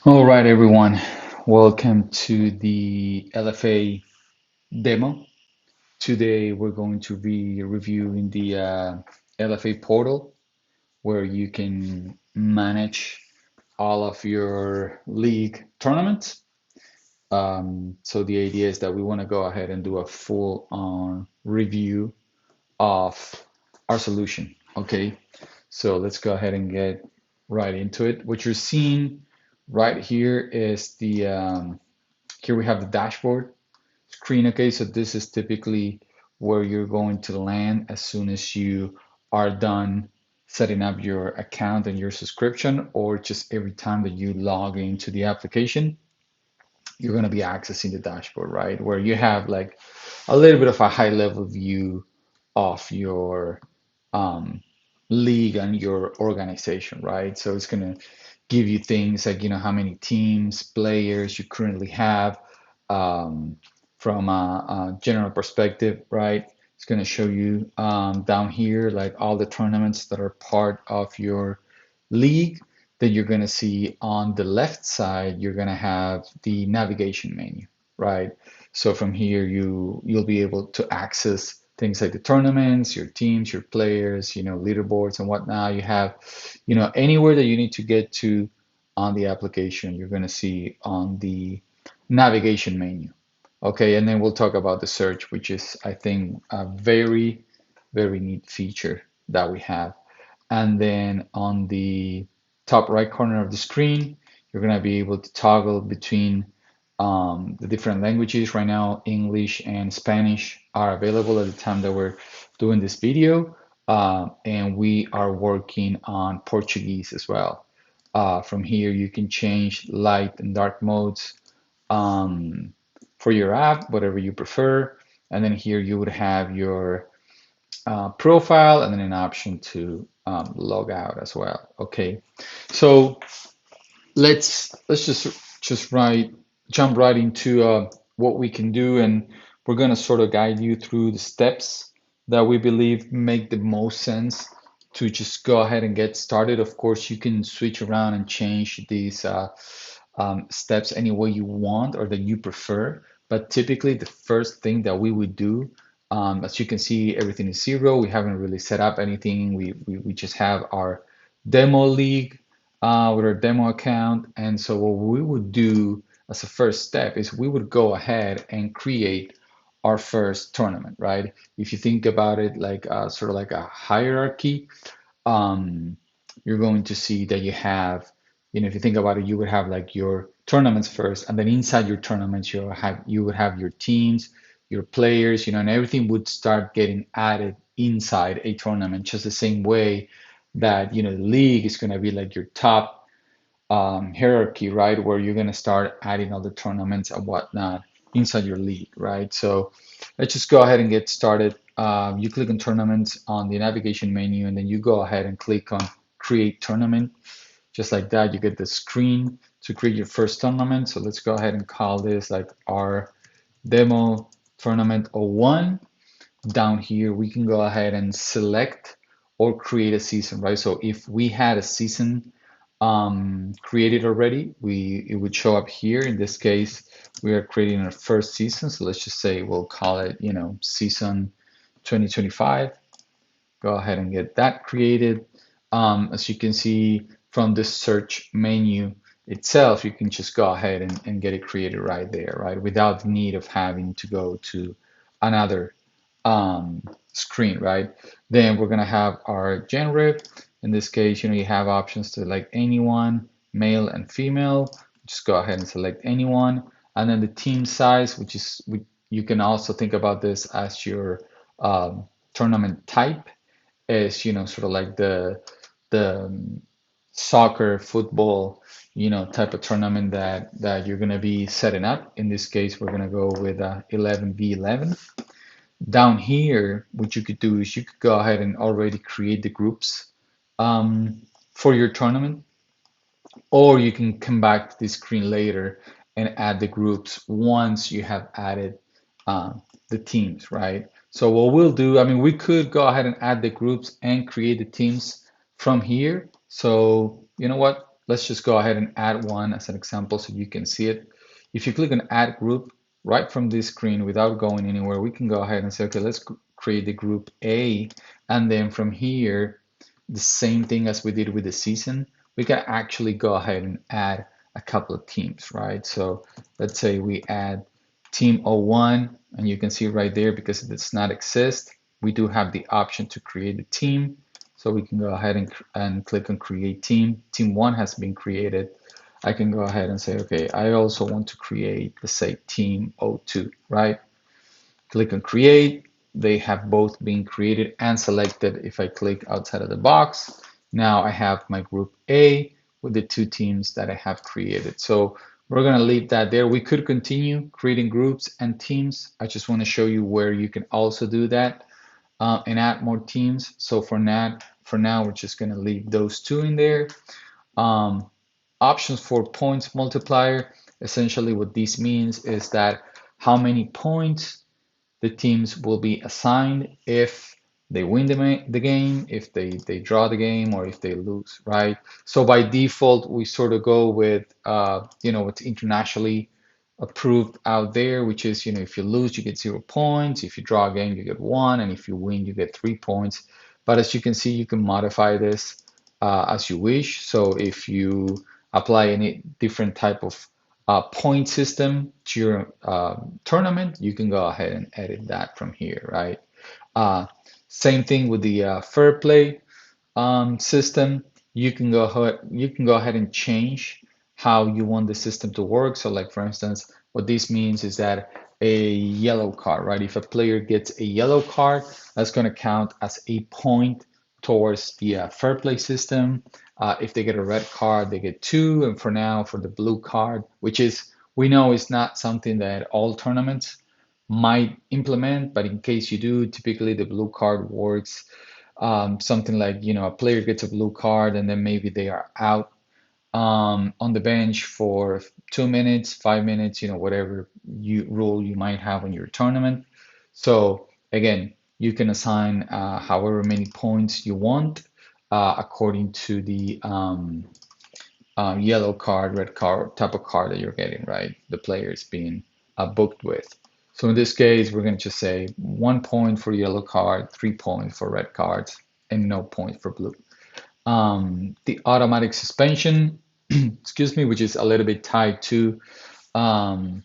All right, everyone. Welcome to the LFA demo. Today, we're going to be reviewing the LFA portal where you can manage all of your league tournaments. So the idea is that we want to go ahead and do a full-on review of our solution. Okay, so let's go ahead and get right into it. What you're seeing right here is here we have the dashboard screen. Okay, so this is typically where you're going to land as soon as you are done setting up your account and your subscription, or just every time that you log into the application, you're going to be accessing the dashboard, right? Where you have like a little bit of a high level view of your um, league and your organization, right? So it's going to give you things like, how many teams, players you currently have um, from a general perspective, right? It's going to show you down here like all the tournaments that are part of your league. Then you're going to see on the left side, you're going to have the navigation menu, right? So from here, you'll be able to access things like the tournaments, your teams, your players, leaderboards and whatnot. You have, anywhere that you need to get to on the application, you're going to see on the navigation menu. Okay, and then we'll talk about the search, which is, I think, a very, very neat feature that we have. And then on the top right corner of the screen, you're going to be able to toggle between the different languages. Right now, English and Spanish are available at the time that we're doing this video. And we are working on Portuguese as well. From here, you can change light and dark modes um, for your app, whatever you prefer. And then here you would have your profile and then an option to log out as well. Okay, so let's just jump right into what we can do, and we're gonna sort of guide you through the steps that we believe make the most sense to just go ahead and get started. Of course, you can switch around and change these steps any way you want or that you prefer. But typically, the first thing that we would do, as you can see, everything is zero. We haven't really set up anything. We just have our demo league with our demo account. And so what we would do as a first step is we would go ahead and create our first tournament, right? If you think about it like sort of like a hierarchy, um, you're going to see that you have, if you think about it, you would have like your tournaments first, and then inside your tournaments, you would have your teams, your players, and everything would start getting added inside a tournament, just the same way that the league is going to be like your top hierarchy, right? Where you're going to start adding all the tournaments and whatnot inside your league, right? So let's just go ahead and get started. You click on tournaments on the navigation menu, and then you go ahead and click on create tournament. Just like that, you get the screen to create your first tournament. So let's go ahead and call this like our demo tournament 01. Down here, we can go ahead and select or create a season, right? So if we had a season created already, it would show up here. In this case, we are creating our first season. So let's just say we'll call it, season 2025. Go ahead and get that created. As you can see from the search menu itself, you can just go ahead and get it created right there, right? Without the need of having to go to another screen, right? Then we're gonna have our genre. In this case, you have options to like anyone, male and female. Just go ahead and select anyone. And then the team size, you can also think about this as your tournament type, is sort of like the soccer, football, type of tournament that you're gonna be setting up. In this case, we're gonna go with 11v11. Down here, what you could do is you could go ahead and already create the groups for your tournament, or you can come back to this screen later and add the groups once you have added uh, the teams, right? So what we'll do, I mean, we could go ahead and add the groups and create the teams from here. So you know what? let's just go ahead and add one as an example so you can see it. If you click on add group right from this screen without going anywhere, we can go ahead and say, okay, let's create the group A. And then from here, the same thing as we did with the season, we can actually go ahead and add a couple of teams, right? So let's say we add team O1, and you can see right there, because it does not exist, we do have the option to create a team. So we can go ahead and click on create team. Team 1 has been created. I can go ahead and say, okay, I also want to create, let's say, team O2, right? Click on create. They have both been created and selected. If I click outside of the box, now I have my group A with the two teams that I have created. So we're going to leave that there. We could continue creating groups and teams. I just want to show you where you can also do that and add more teams. So for now, we're just going to leave those two in there. Um, Options for points multiplier. Essentially, what this means is that how many points the teams will be assigned if they win the game, if they draw the game, or if they lose, right? So by default, we sort of go with, what's internationally approved out there, which is, if you lose, you get 0 points. If you draw a game, you get one. And if you win, you get 3 points. But as you can see, you can modify this as you wish. So if you apply any different type of point system to your tournament, you can go ahead and edit that from here, right? Uh, Same thing with the fair play system. You can go ahead and change how you want the system to work. So, like for instance, what this means is that a yellow card, right? If a player gets a yellow card, that's going to count as a point towards the fair play system. If they get a red card, they get two. And for now, for the blue card, which is we know is not something that all tournaments might implement, but in case you do, typically the blue card works something like, a player gets a blue card and then maybe they are out on the bench for 2 minutes, 5 minutes, whatever rule you might have on your tournament. So again, you can assign however many points you want according to the yellow card, red card type of card that you're getting, right? The player is being booked with. So in this case, we're going to just say 1 point for yellow card, 3 points for red cards, and no point for blue. The automatic suspension, excuse me, which is a little bit tied to um,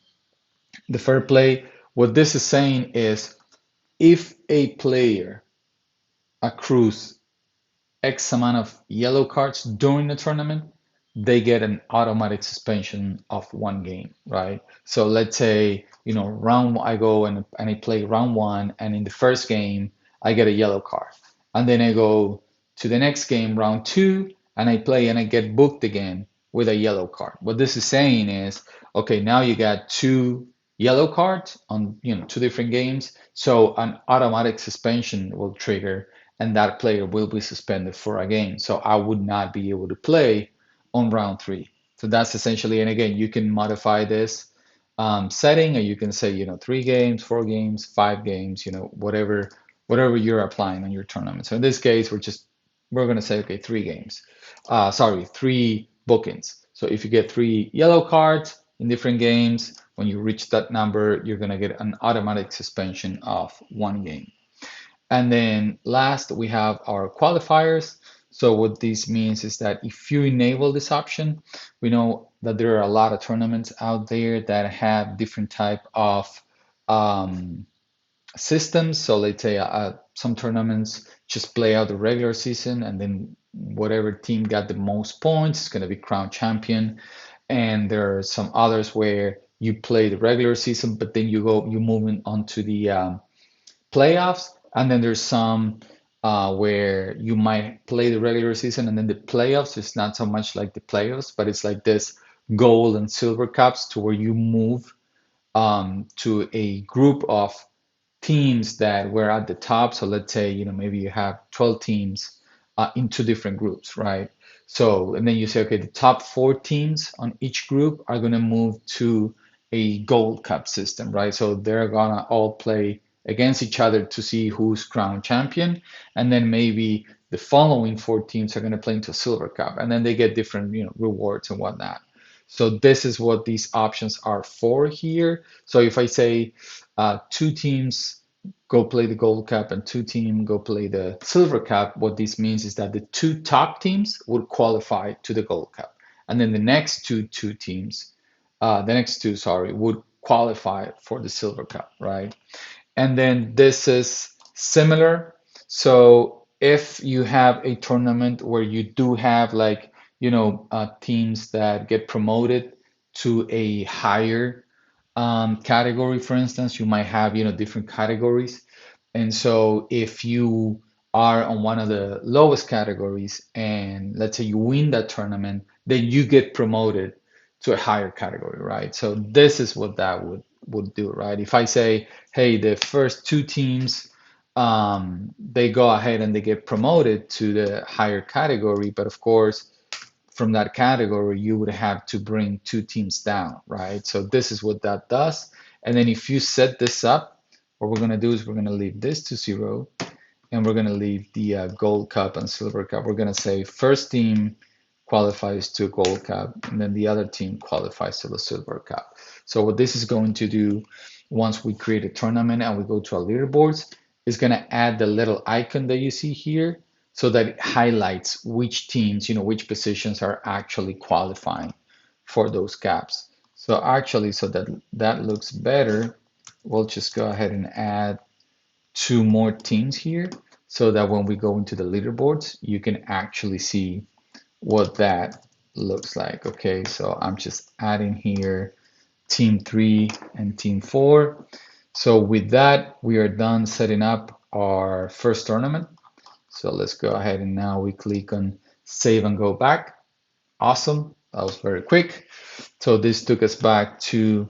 the fair play. What this is saying is if a player accrues X amount of yellow cards during the tournament, they get an automatic suspension of one game, right? So let's say, I go and I play round one, and in the first game, I get a yellow card. And then I go to the next game, round two, and I play and I get booked again with a yellow card. What this is saying is, okay, now you got two yellow cards on, two different games. So an automatic suspension will trigger and that player will be suspended for a game. So I would not be able to play on round three. So that's essentially, and again, you can modify this setting, or you can say, 3 games, 4 games, 5 games, whatever you're applying on your tournament. So in this case, we're going to say, okay, 3 games. Sorry, 3 bookings. So if you get 3 yellow cards in different games, when you reach that number, you're going to get an automatic suspension of one game. And then last, we have our qualifiers. So what this means is that if you enable this option, we know that there are a lot of tournaments out there that have different type of um, systems. So let's say some tournaments just play out the regular season, and then whatever team got the most points is going to be crowned champion. And there are some others where you play the regular season, but then you move on to the playoffs, and then there's some where you might play the regular season, and then the playoffs is not so much like the playoffs, but it's like this gold and silver cups to where you move to a group of teams that were at the top. So let's say, maybe you have 12 teams in two different groups, right? So, and then you say, okay, the top 4 teams on each group are going to move to a gold cup system, right? So they're going to all play against each other to see who's crowned champion. And then maybe the following four teams are going to play into a Silver Cup, and then they get different, rewards and whatnot. So this is what these options are for here. So if I say two teams go play the Gold Cup and two teams go play the Silver Cup, what this means is that the two top teams would qualify to the Gold Cup, and then the next two, sorry, would qualify for the Silver Cup, right? And then this is similar. So if you have a tournament where you do have like, teams that get promoted to a higher category, for instance, you might have, different categories. And so if you are on one of the lowest categories and let's say you win that tournament, then you get promoted to a higher category, right? So this is what that would do, right? If I say, hey, the first two teams, they go ahead and they get promoted to the higher category, but of course, from that category, you would have to bring two teams down, right? So this is what that does. And then if you set this up, what we're going to do is we're going to leave this to 0, and we're going to leave the Gold Cup and Silver Cup. We're going to say first team qualifies to Gold Cup, and then the other team qualifies to the Silver Cup. So what this is going to do once we create a tournament and we go to our leaderboards is going to add the little icon that you see here so that it highlights which teams, which positions are actually qualifying for those caps. So actually, so that that looks better, we'll just go ahead and add two more teams here so that when we go into the leaderboards, you can actually see what that looks like. Okay, so I'm just adding here team 3 and team 4. So with that, we are done setting up our first tournament. So let's go ahead and now we click on save and go back. Awesome, that was very quick. So this took us back to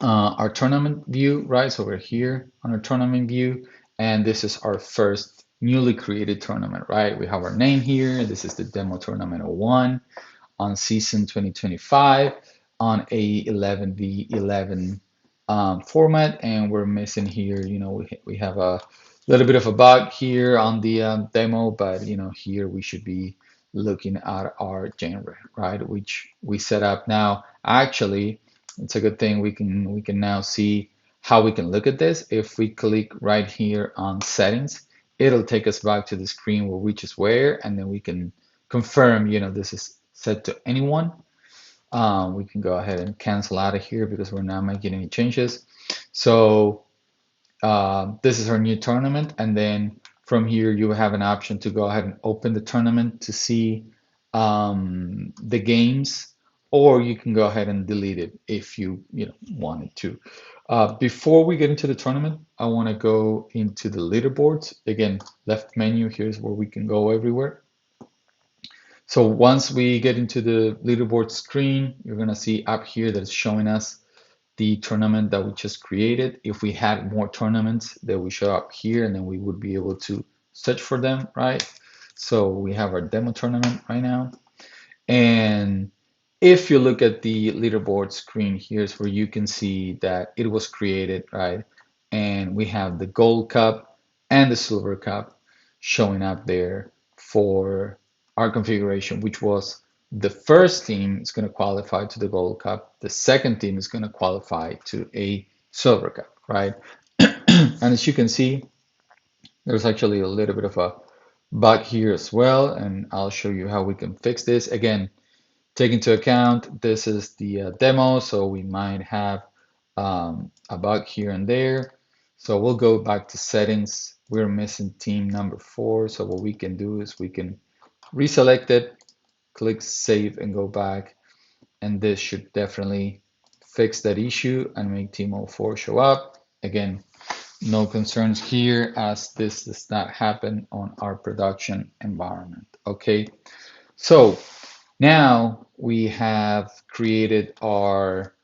our tournament view, right? So we're here on our tournament view, and this is our first newly created tournament, right? We have our name here. This is the demo tournament 01 on season 2025 on a 11v11 format, and we're missing here, we have a little bit of a bug here on the demo, but here we should be looking at our genre, right, which we set up now. Actually, it's a good thing we can now see how we can look at this. If we click right here on settings, it'll take us back to the screen where which is where, and then we can confirm, this is set to anyone. We can go ahead and cancel out of here because we're not making any changes. So this is our new tournament, and then from here you have an option to go ahead and open the tournament to see the games, or you can go ahead and delete it if you wanted to. Before we get into the tournament, I want to go into the leaderboards. Again, left menu, here's where we can go everywhere. So once we get into the leaderboard screen, you're going to see up here that it's showing us the tournament that we just created. If we had more tournaments, they will show up here, and then we would be able to search for them, right? So we have our demo tournament right now. And if you look at the leaderboard screen, here's where you can see that it was created, right? And we have the Gold Cup and the Silver Cup showing up there for our configuration, which was the first team is going to qualify to the Gold Cup. The second team is going to qualify to a Silver Cup, right? And as you can see, there's actually a little bit of a bug here as well, and I'll show you how we can fix this. Again, take into account this is the demo, so we might have a bug here and there. So we'll go back to settings. We're missing team number 4, so what we can do is we can reselect it, click save and go back, and this should definitely fix that issue and make team 04 show up. Again, no concerns here as this does not happen on our production environment. Okay, so now we have created our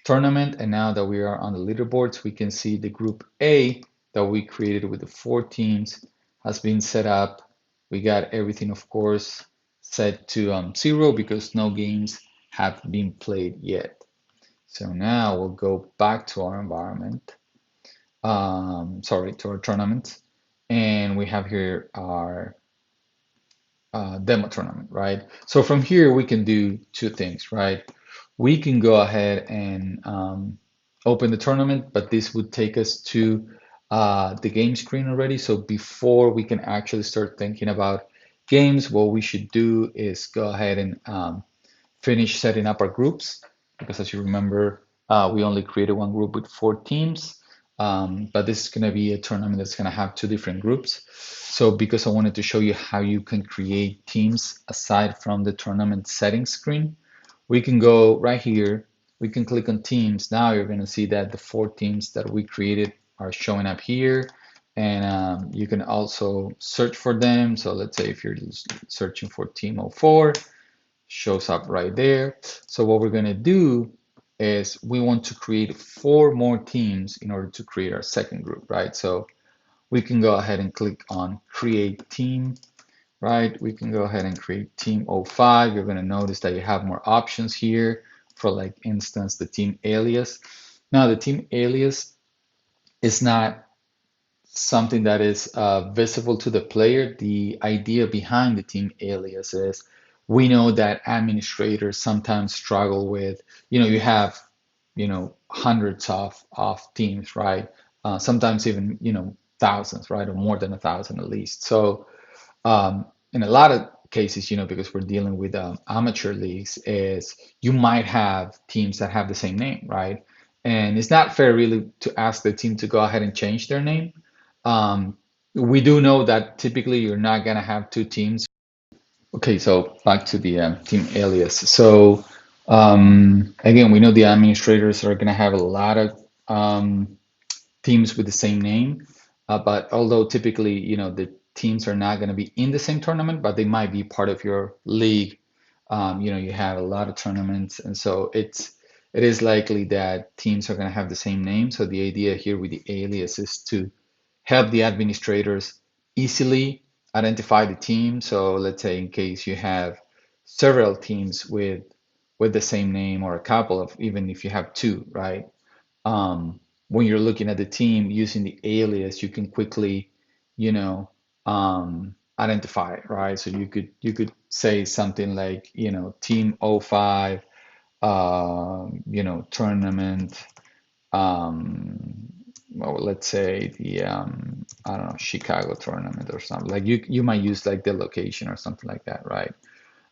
tournament, and now that we are on the leaderboards, we can see the group A that we created with the 4 teams has been set up. We got everything, of course, set to 0 because no games have been played yet. So now we'll go back to our environment, sorry, to our tournament, and we have here our demo tournament, right? So from here, we can do two things, right? We can go ahead and open the tournament, but this would take us to the game screen already. So before we can actually start thinking about games, what we should do is go ahead and finish setting up our groups, because as you remember, we only created one group with 4 teams, but this is going to be a tournament that's going to have 2 different groups. So because I wanted to show you how you can create teams aside from the tournament settings screen, we can go right here, we can click on teams. Now you're going to see that the 4 teams that we created are showing up here. And you can also search for them. So let's say if you're searching for team '04, shows up right there. So what we're going to do is we want to create 4 more teams in order to create our second group, right? So we can go ahead and click on create team, right? We can go ahead and create team '05. You're going to notice that you have more options here for, like, instance, the team alias. Now the team alias is not something that is visible to the player. The idea behind the team alias is we know that administrators sometimes struggle with, you have, hundreds of teams, right? Sometimes even, thousands, right? Or more than 1,000 at least. So in a lot of cases, because we're dealing with amateur leagues, is you might have teams that have the same name, right? And it's not fair really to ask the team to go ahead and change their name. Um, we do know that typically you're not going to have 2 teams. Okay, so back to the team alias. So again, we know the administrators are going to have a lot of teams with the same name. But although typically, the teams are not going to be in the same tournament, but they might be part of your league. You have a lot of tournaments, and so it is likely that teams are going to have the same name. So the idea here with the alias is to help the administrators easily identify the team. So let's say in case you have several teams with the same name, or a couple of, even if you have 2, right? When you're looking at the team using the alias, you can quickly, identify it, right? So you could say something like, team '05, tournament, well, let's say the I don't know, Chicago tournament or something. Like you might use like the location or something like that, right?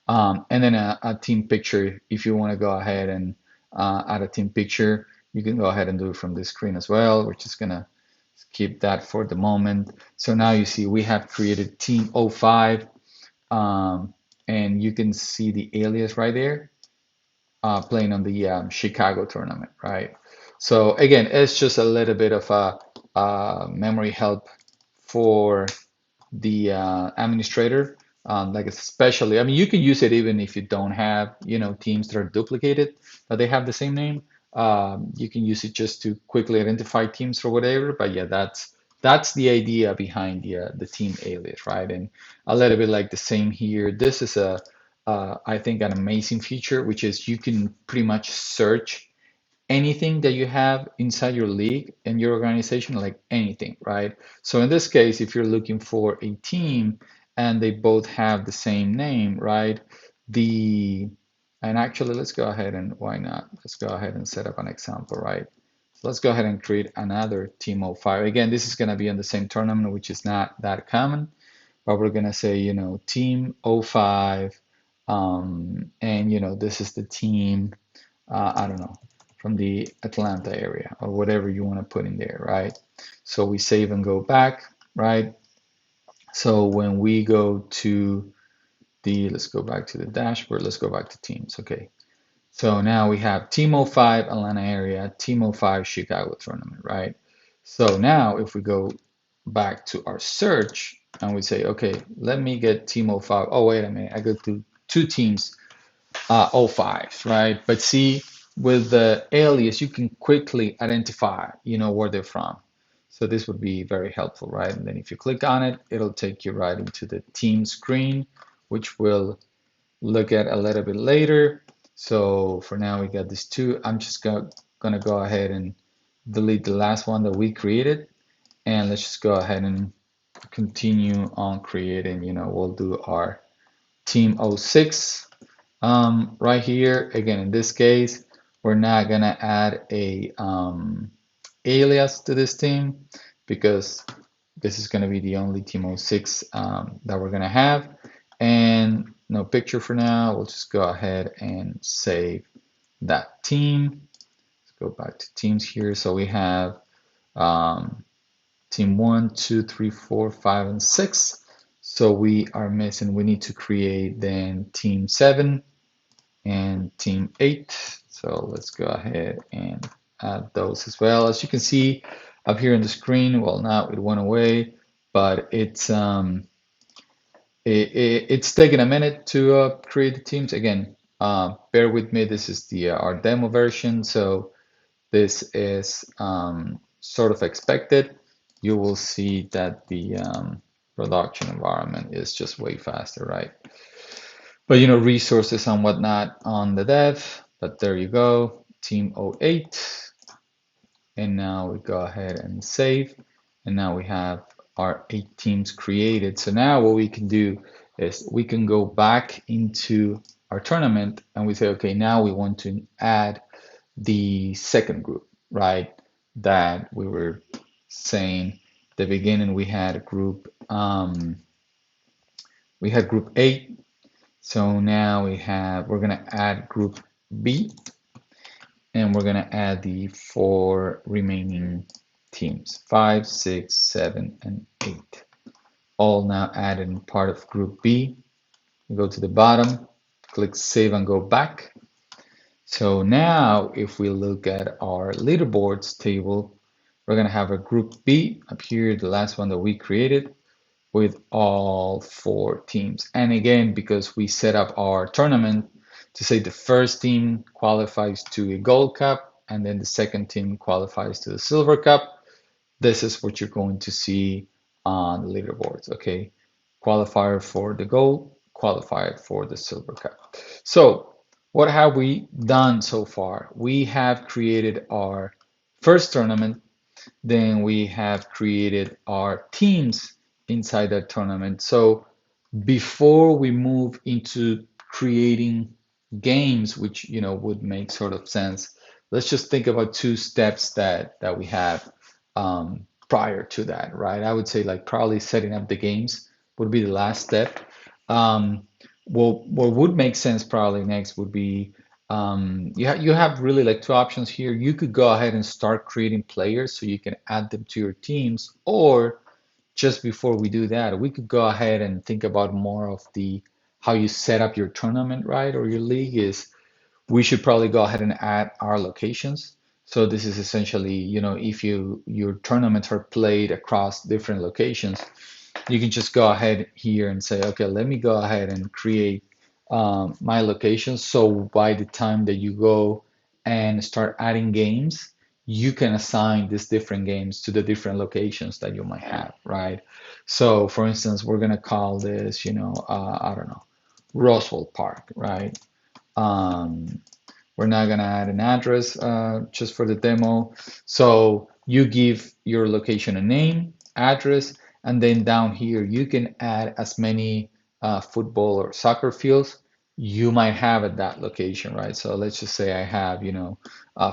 And then a team picture, if you want to go ahead and add a team picture, you can go ahead and do it from this screen as well. We're just gonna keep that for the moment. So now you see we have created team '05, um, and you can see the alias right there, playing on the Chicago tournament, right? So again, it's just a little bit of a memory help for the administrator. Like especially, I mean, you can use it even if you don't have, teams that are duplicated, but they have the same name. You can use it just to quickly identify teams or whatever. But yeah, that's the idea behind the team alias, right? And a little bit like the same here. This is I think an amazing feature, which is you can pretty much search anything that you have inside your league and your organization, like anything, right? So in this case, if you're looking for a team and they both have the same name, right? The and actually, let's go ahead and why not? Let's go ahead and set up an example, right? So let's go ahead and create another team '05. Again, this is going to be on the same tournament, which is not that common, but we're going to say, team '05, and this is the team, I don't know, from the Atlanta area or whatever you want to put in there, right? So we save and go back, right? So when we go to let's go back to the dashboard, let's go back to teams, okay. So now we have team '05 Atlanta area, team '05 Chicago tournament, right? So now if we go back to our search and we say, okay, let me get team '05. Oh, wait a minute, I go to 2 teams '05s, right? But see, with the alias, you can quickly identify, where they're from. So this would be very helpful, right? And then if you click on it, it'll take you right into the team screen, which we'll look at a little bit later. So for now, we got these 2. I'm just gonna go ahead and delete the last one that we created, and let's just go ahead and continue on creating. We'll do our team '06. Right here, again, in this case, we're not gonna add a alias to this team because this is gonna be the only team '06 that we're gonna have. And no picture for now. We'll just go ahead and save that team. Let's go back to teams here. So we have um, team 1, 2, 3, 4, 5, and 6. So we are missing, we need to create then team 7 and team 8. So let's go ahead and add those as well. As you can see up here on the screen, well, now it went away, but it's taking a minute to create the teams. Again, bear with me. This is the our demo version, so this is sort of expected. You will see that the production environment is just way faster, right? But resources and whatnot on the dev. But there you go, Team '08. And now we go ahead and save. And now we have our 8 teams created. So now what we can do is we can go back into our tournament and we say, okay, now we want to add the second group, right? That we were saying at the beginning we had group A. So now we're gonna add group B and we're gonna add the 4 remaining teams, 5, 6, 7, and 8. All now added in part of group B. We go to the bottom, click save and go back. So now if we look at our leaderboards table, we're going to have a group B up here, the last one that we created with all 4 teams. And again, because we set up our tournament to say the first team qualifies to a gold cup and then the second team qualifies to the silver cup, this is what you're going to see on the leaderboards, okay? Qualifier for the gold, qualifier for the silver cup. So what have we done so far? We have created our first tournament, then we have created our teams inside that tournament. So before we move into creating games, which would make sort of sense, let's just think about 2 steps that we have prior to that, right? I would say like probably setting up the games would be the last step. Um, what would make sense probably next would be you have really like 2 options here. You could go ahead and start creating players so you can add them to your teams, or just before we do that, we could go ahead and think about more of the how you set up your tournament, right? Or your league is we should probably go ahead and add our locations. So this is essentially, if your tournaments are played across different locations, you can just go ahead here and say, okay, let me go ahead and create my location. So by the time that you go and start adding games, you can assign these different games to the different locations that you might have, right? So for instance, we're gonna call this, I don't know, Roswell Park, right? Um, we're not gonna add an address just for the demo. So you give your location a name, address, and then down here you can add as many football or soccer fields you might have at that location, right? So let's just say I have,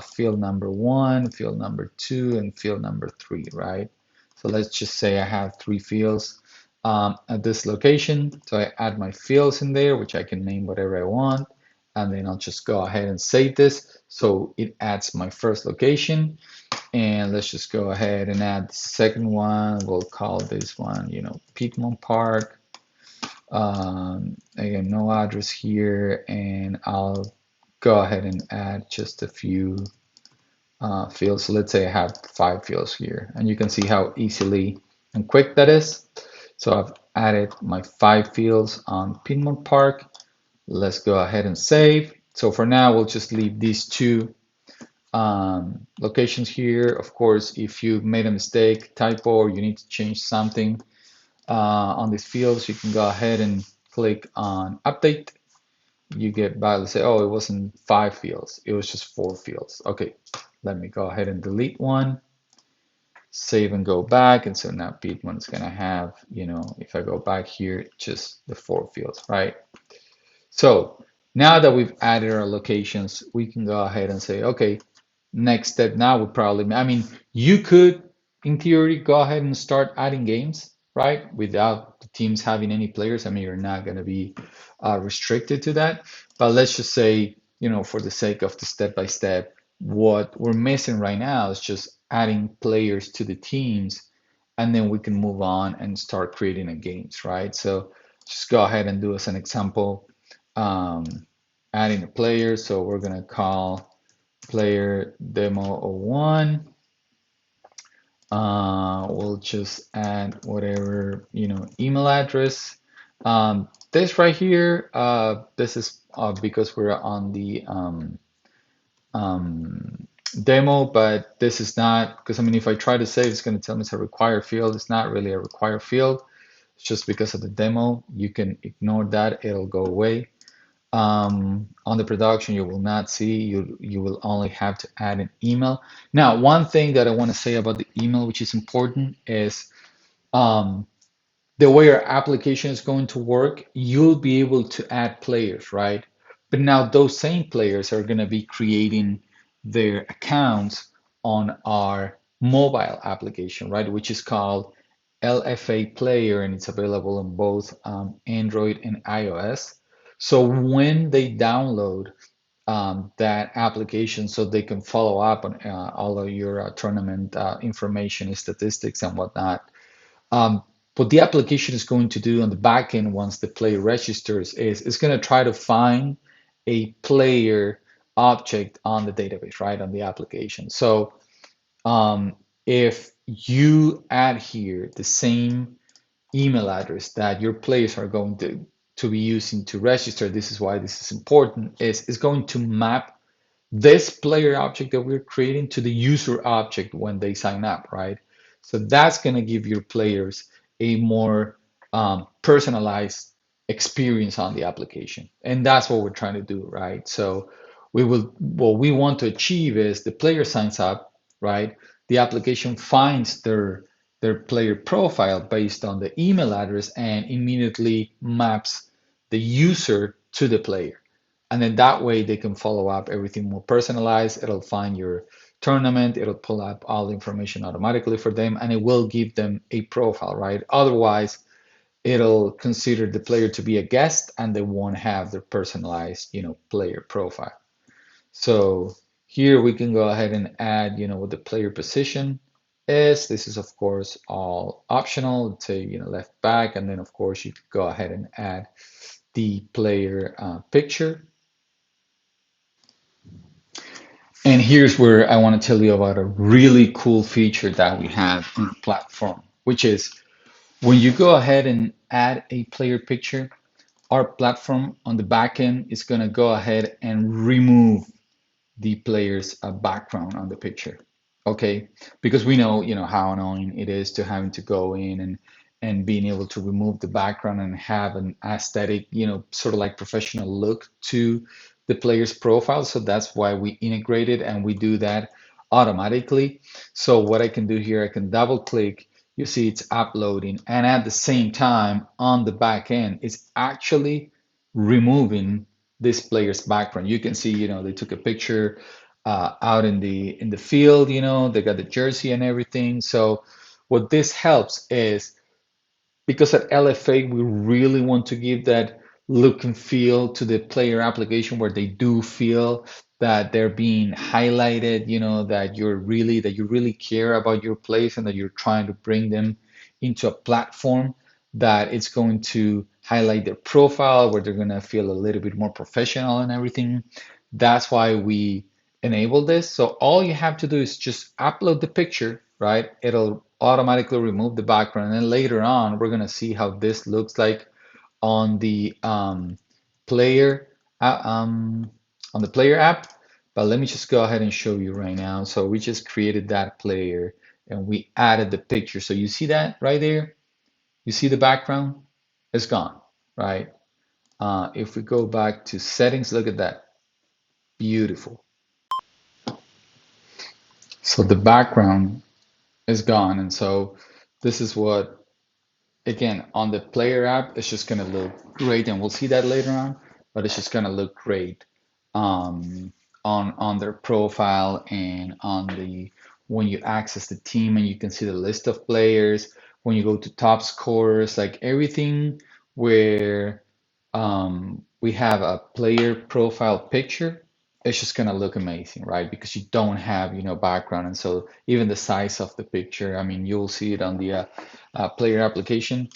field number 1, field number 2, and field number 3, right? So let's just say I have 3 fields at this location. So I add my fields in there, which I can name whatever I want, and then I'll just go ahead and save this. So it adds my first location, and let's just go ahead and add the second one. We'll call this one, Piedmont Park. Again, no address here, and I'll go ahead and add just a few fields. So let's say I have 5 fields here, and you can see how easily and quick that is. So I've added my 5 fields on Piedmont Park. Let's go ahead and save. So for now, we'll just leave these 2 locations here. Of course, if you made a mistake, typo, or you need to change something on these fields, you can go ahead and click on update. You get back, let's say, oh, it wasn't 5 fields, it was just 4 fields. Okay, let me go ahead and delete one, save and go back. And so now Piedmont's gonna have, if I go back here, just the 4 fields, right? So now that we've added our locations, we can go ahead and say, okay, next step now would probably, I mean, you could, in theory, go ahead and start adding games, right? Without the teams having any players. I mean, you're not going to be restricted to that. But let's just say, for the sake of the step by step, what we're missing right now is just adding players to the teams, and then we can move on and start creating the games, right? So just go ahead and do as an example, um, adding a player. So we're going to call player demo 01. We'll just add whatever, email address. This right here, this is because we're on the um, demo, but this is not, because I mean, if I try to save, it's going to tell me it's a required field. It's not really a required field. It's just because of the demo. You can ignore that. It'll go away. On the production, you will not see, you will only have to add an email. Now, one thing that I want to say about the email, which is important, is um, the way your application is going to work, you'll be able to add players, right? But now those same players are going to be creating their accounts on our mobile application, right? Which is called LFA Player, and it's available on both Android and iOS. So when they download that application, so they can follow up on all of your tournament information, statistics, and whatnot, um, what the application is going to do on the back end once the player registers is it's going to try to find a player object on the database, right, on the application. So if you add here the same email address that your players are going to be using to register, this is why this is important, is going to map this player object that we're creating to the user object when they sign up, right? So that's going to give your players a more personalized experience on the application. And that's what we're trying to do, right? So what we want to achieve is the player signs up, right? The application finds their player profile based on the email address and immediately maps the user to the player. And then that way they can follow up everything more personalized. It'll find your tournament, it'll pull up all the information automatically for them, and it will give them a profile, right? Otherwise, it'll consider the player to be a guest and they won't have their personalized, player profile. So here we can go ahead and add, what the player position is. This is, of course, all optional. Let's say, left back, and then, of course, you could go ahead and add the player picture. And here's where I want to tell you about a really cool feature that we have on the platform, which is when you go ahead and add a player picture, our platform on the back end is going to go ahead and remove the player's background on the picture. Okay, because we know, how annoying it is to having to go in and being able to remove the background and have an aesthetic, sort of like professional look to the player's profile. So that's why we integrated and we do that automatically. So what I can do here, I can double click, you see it's uploading, and at the same time on the back end, it's actually removing this player's background. You can see, they took a picture out in the field, they got the jersey and everything. So what this helps is because at LFA we really want to give that look and feel to the player application where they do feel that they're being highlighted, that you really care about your place and that you're trying to bring them into a platform that it's going to highlight their profile where they're going to feel a little bit more professional and everything. That's why we enable this. So all you have to do is just upload the picture, right? It'll automatically remove the background. And then later on, we're going to see how this looks like on the player uh, um, on the player app. But let me just go ahead and show you right now. So we just created that player and we added the picture. So you see that right there? You see the background? It's gone, right? If we go back to settings, look at that. Beautiful. So the background is gone. And so this is what, again, on the player app, it's just going to look great. And we'll see that later on. but it's just gonna look great um, on their profile and on the when you access the team and you can see the list of players. When you go to top scorers, like everything where we have a player profile picture, it's just gonna look amazing, right? Because you don't have, background, and so even the size of the picture, I mean, you'll see it on the player application,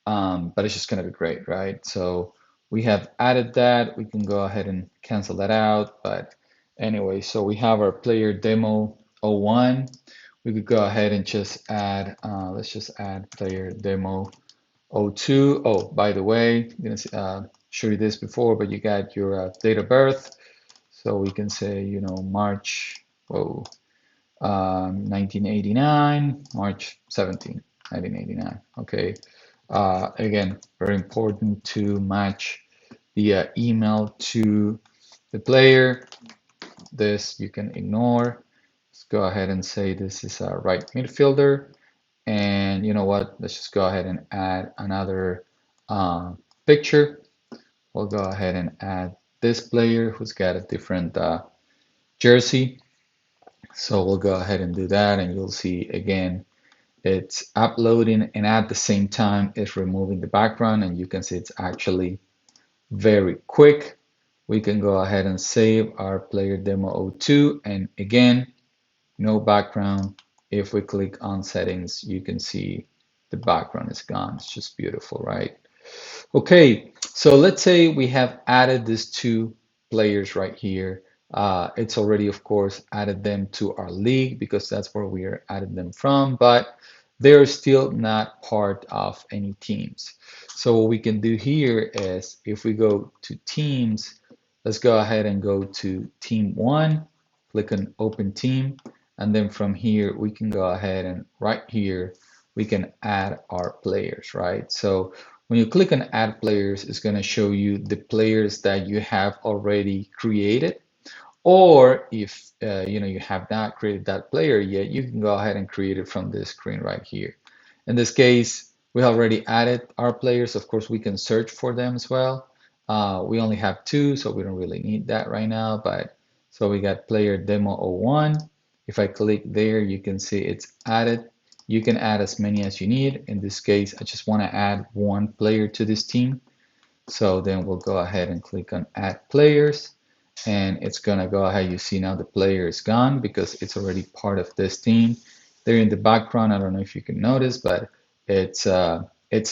but it's just gonna be great, right? So we have added that. We can go ahead and cancel that out, but anyway, so we have our player demo 01. We could go ahead and just add, let's just add player demo 02. Oh, by the way, I'm gonna show you this before, but you got your date of birth. So we can say, March, 1989, March 17, 1989. Okay. Again, very important to match the email to the player. This you can ignore. Let's go ahead and say this is a right midfielder. And you know what? Let's just go ahead and add another picture. We'll go ahead and add this player who's got a different jersey. So we'll go ahead and do that, and you'll see again it's uploading, and at the same time it's removing the background, and you can see it's actually very quick. We can go ahead and save our player demo 02, and again, no background. If we click on settings, you can see the background is gone. It's just beautiful, right? Okay, so let's say we have added these two players right here. It's already, of course, added them to our league because that's where we are added them from, but they're still not part of any teams. So what we can do here is if we go to teams, let's go ahead and go to team one, click on open team, and then from here we can go ahead and right here we can add our players, right? So when you click on add players, it's going to show you the players that you have already created. Or if you have not created that player yet, you can go ahead and create it from this screen right here. In this case, we already added our players. Of course, we can search for them as well. We only have two, so we don't really need that right now. But so we got player demo 01. If I click there, you can see it's added. You can add as many as you need. In this case, I just want to add one player to this team. So then we'll go ahead and click on add players, and it's gonna go ahead. You see now the player is gone because it's already part of this team. There in the background, I don't know if you can notice, but it's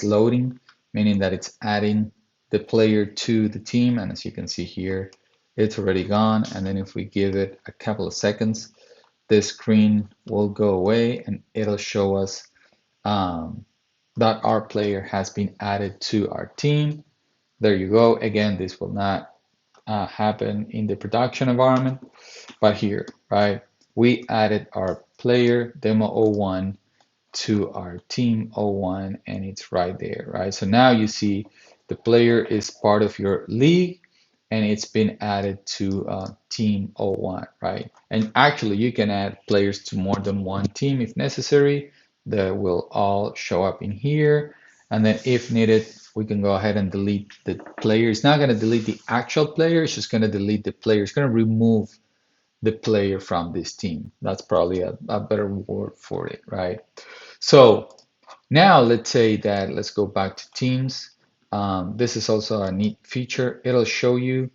loading, meaning that it's adding the player to the team. And as you can see here, it's already gone. And then if we give it a couple of seconds, this screen will go away and it'll show us um, that our player has been added to our team. There you go. Again, this will not happen in the production environment, but here, right? We added our player demo 01 to our team 01, and it's right there, right? So now you see the player is part of your league and it's been added to team 01, right? And actually you can add players to more than one team if necessary. That will all show up in here. And then if needed, we can go ahead and delete the player. It's not going to delete the actual player, it's just going to delete the player. It's going to remove the player from this team. That's probably a better word for it, right? So now let's say that let's go back to Teams. This is also a neat feature. It'll show you,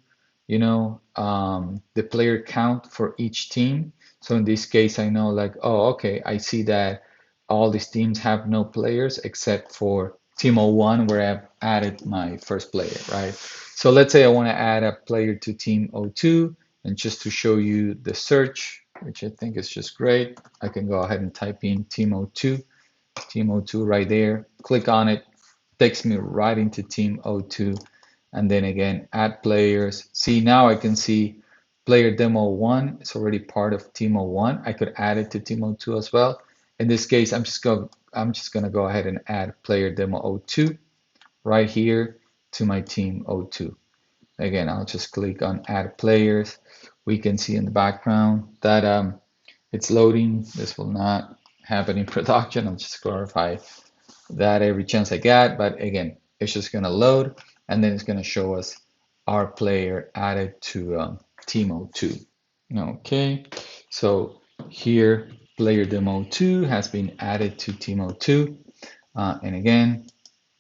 the player count for each team. So in this case, I know like, oh, okay, I see that all these teams have no players except for Team 01 where I've added my first player, right? So let's say I want to add a player to Team 02, and just to show you the search, which I think is just great, I can go ahead and type in Team 02 Team O2 right there. Click on it, takes me right into Team O2. And then again, add players. See, now I can see player demo 1 is already part of Team O1. I could add it to Team O2 as well. In this case, I'm just gonna go ahead and add player demo O2 right here to my Team O2. Again, I'll just click on add players. We can see in the background that it's loading. This will not happen in production. I'll just clarify that every chance I get. But again, it's just going to load and then it's going to show us our player added to team O2. Okay, so here player demo 2 has been added to team O2. And again,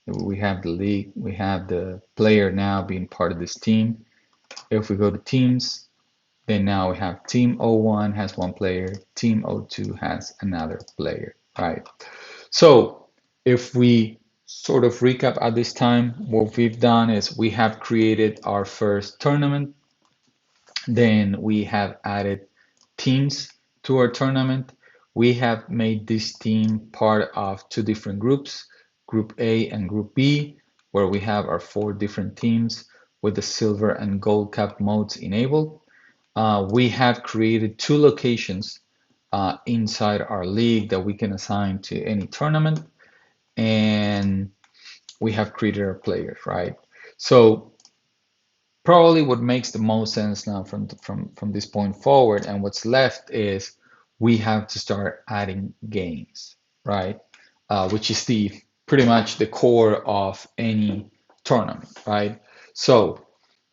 we have the league, we have the player now being part of this team. If we go to teams, then now we have team O1 has one player, team O2 has another player, right? So if we sort of recap at this time, what we've done is we have created our first tournament, then we have added teams to our tournament. We have made this team part of two different groups, Group A and Group B, where we have our four different teams with the silver and gold cup modes enabled. We have created two locations inside our league that we can assign to any tournament, and we have created our players, right? So probably what makes the most sense now from this point forward, and what's left is we have to start adding games, right? Which is the pretty much the core of any tournament, right? So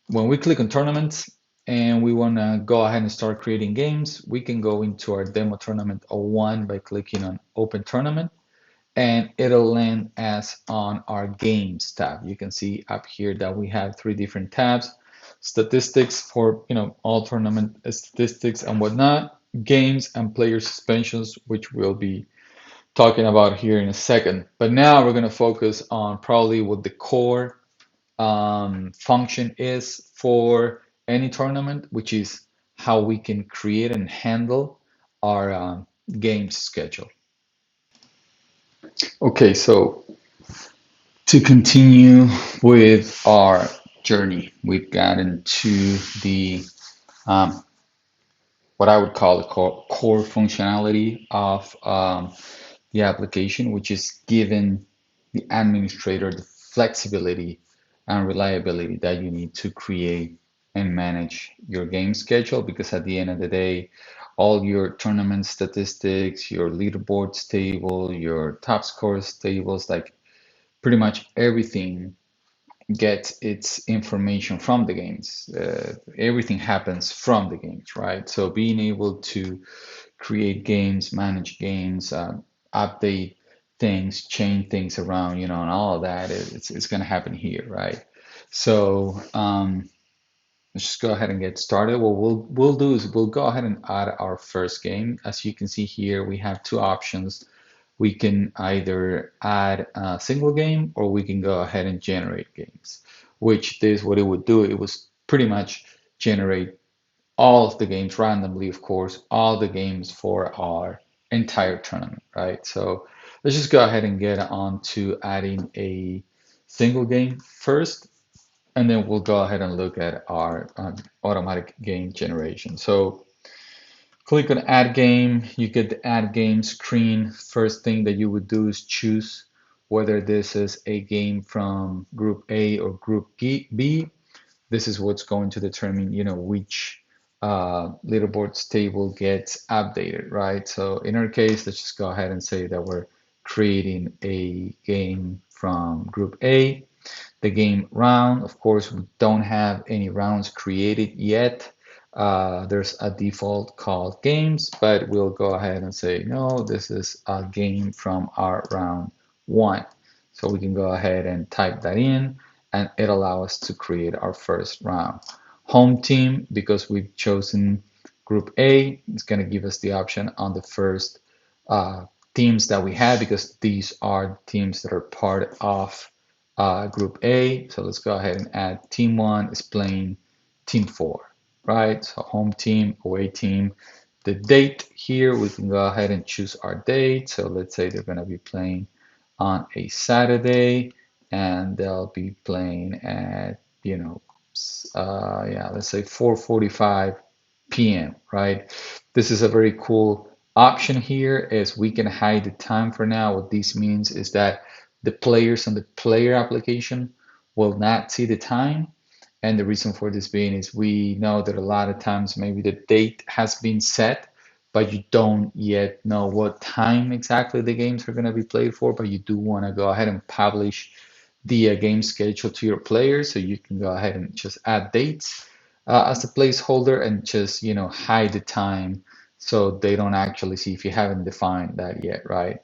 when we click on tournaments and we want to go ahead and start creating games, we can go into our demo tournament O1 by clicking on open tournament, and it'll land us on our games tab. You can see up here that we have three different tabs: statistics for all tournament statistics and whatnot, games and player suspensions, which we'll be talking about here in a second. But now we're going to focus on probably what the core function is for any tournament, which is how we can create and handle our game schedule. Okay, so to continue with our journey, we've gotten to the what I would call the core functionality of the application, which is giving the administrator the flexibility and reliability that you need to create and manage your game schedule. Because at the end of the day, all your tournament statistics, your leaderboards table, your top scores tables, like pretty much everything gets its information from the games. Everything happens from the games, right? So being able to create games, manage games, update things, change things around, and all of that, it's going to happen here, right? So let's just go ahead and get started. What we'll do is we'll go ahead and add our first game. As you can see here, we have two options. We can either add a single game or we can go ahead and generate games, which this what it would do. It was pretty much generate all of the games randomly, of course, all the games for our entire tournament, right? So let's just go ahead and get on to adding a single game first, and then we'll go ahead and look at our automatic game generation. So click on add game, you get the add game screen. First thing that you would do is choose whether this is a game from group A or group B. This is what's going to determine, which leaderboards table gets updated, right? So in our case, let's just go ahead and say that we're creating a game from group A. The game round, of course, we don't have any rounds created yet. There's a default called games, but we'll go ahead and say, no, this is a game from our round one. So we can go ahead and type that in, and it allows us to create our first round. Home team, because we've chosen group A, it's going to give us the option on the first uh, teams that we had, because these are teams that are part of group A. So let's go ahead and add team one is playing team four, right? So home team, away team. The date here, we can go ahead and choose our date. So let's say they're going to be playing on a Saturday, and they'll be playing at, yeah, let's say 4:45 p.m., right? This is a very cool option here, is we can hide the time for now. What this means is that the players on the player application will not see the time. And the reason for this being is we know that a lot of times maybe the date has been set, but you don't yet know what time exactly the games are going to be played for, but you do want to go ahead and publish the game schedule to your players, so you can go ahead and just add dates as a placeholder and just, hide the time so they don't actually see if you haven't defined that yet, right?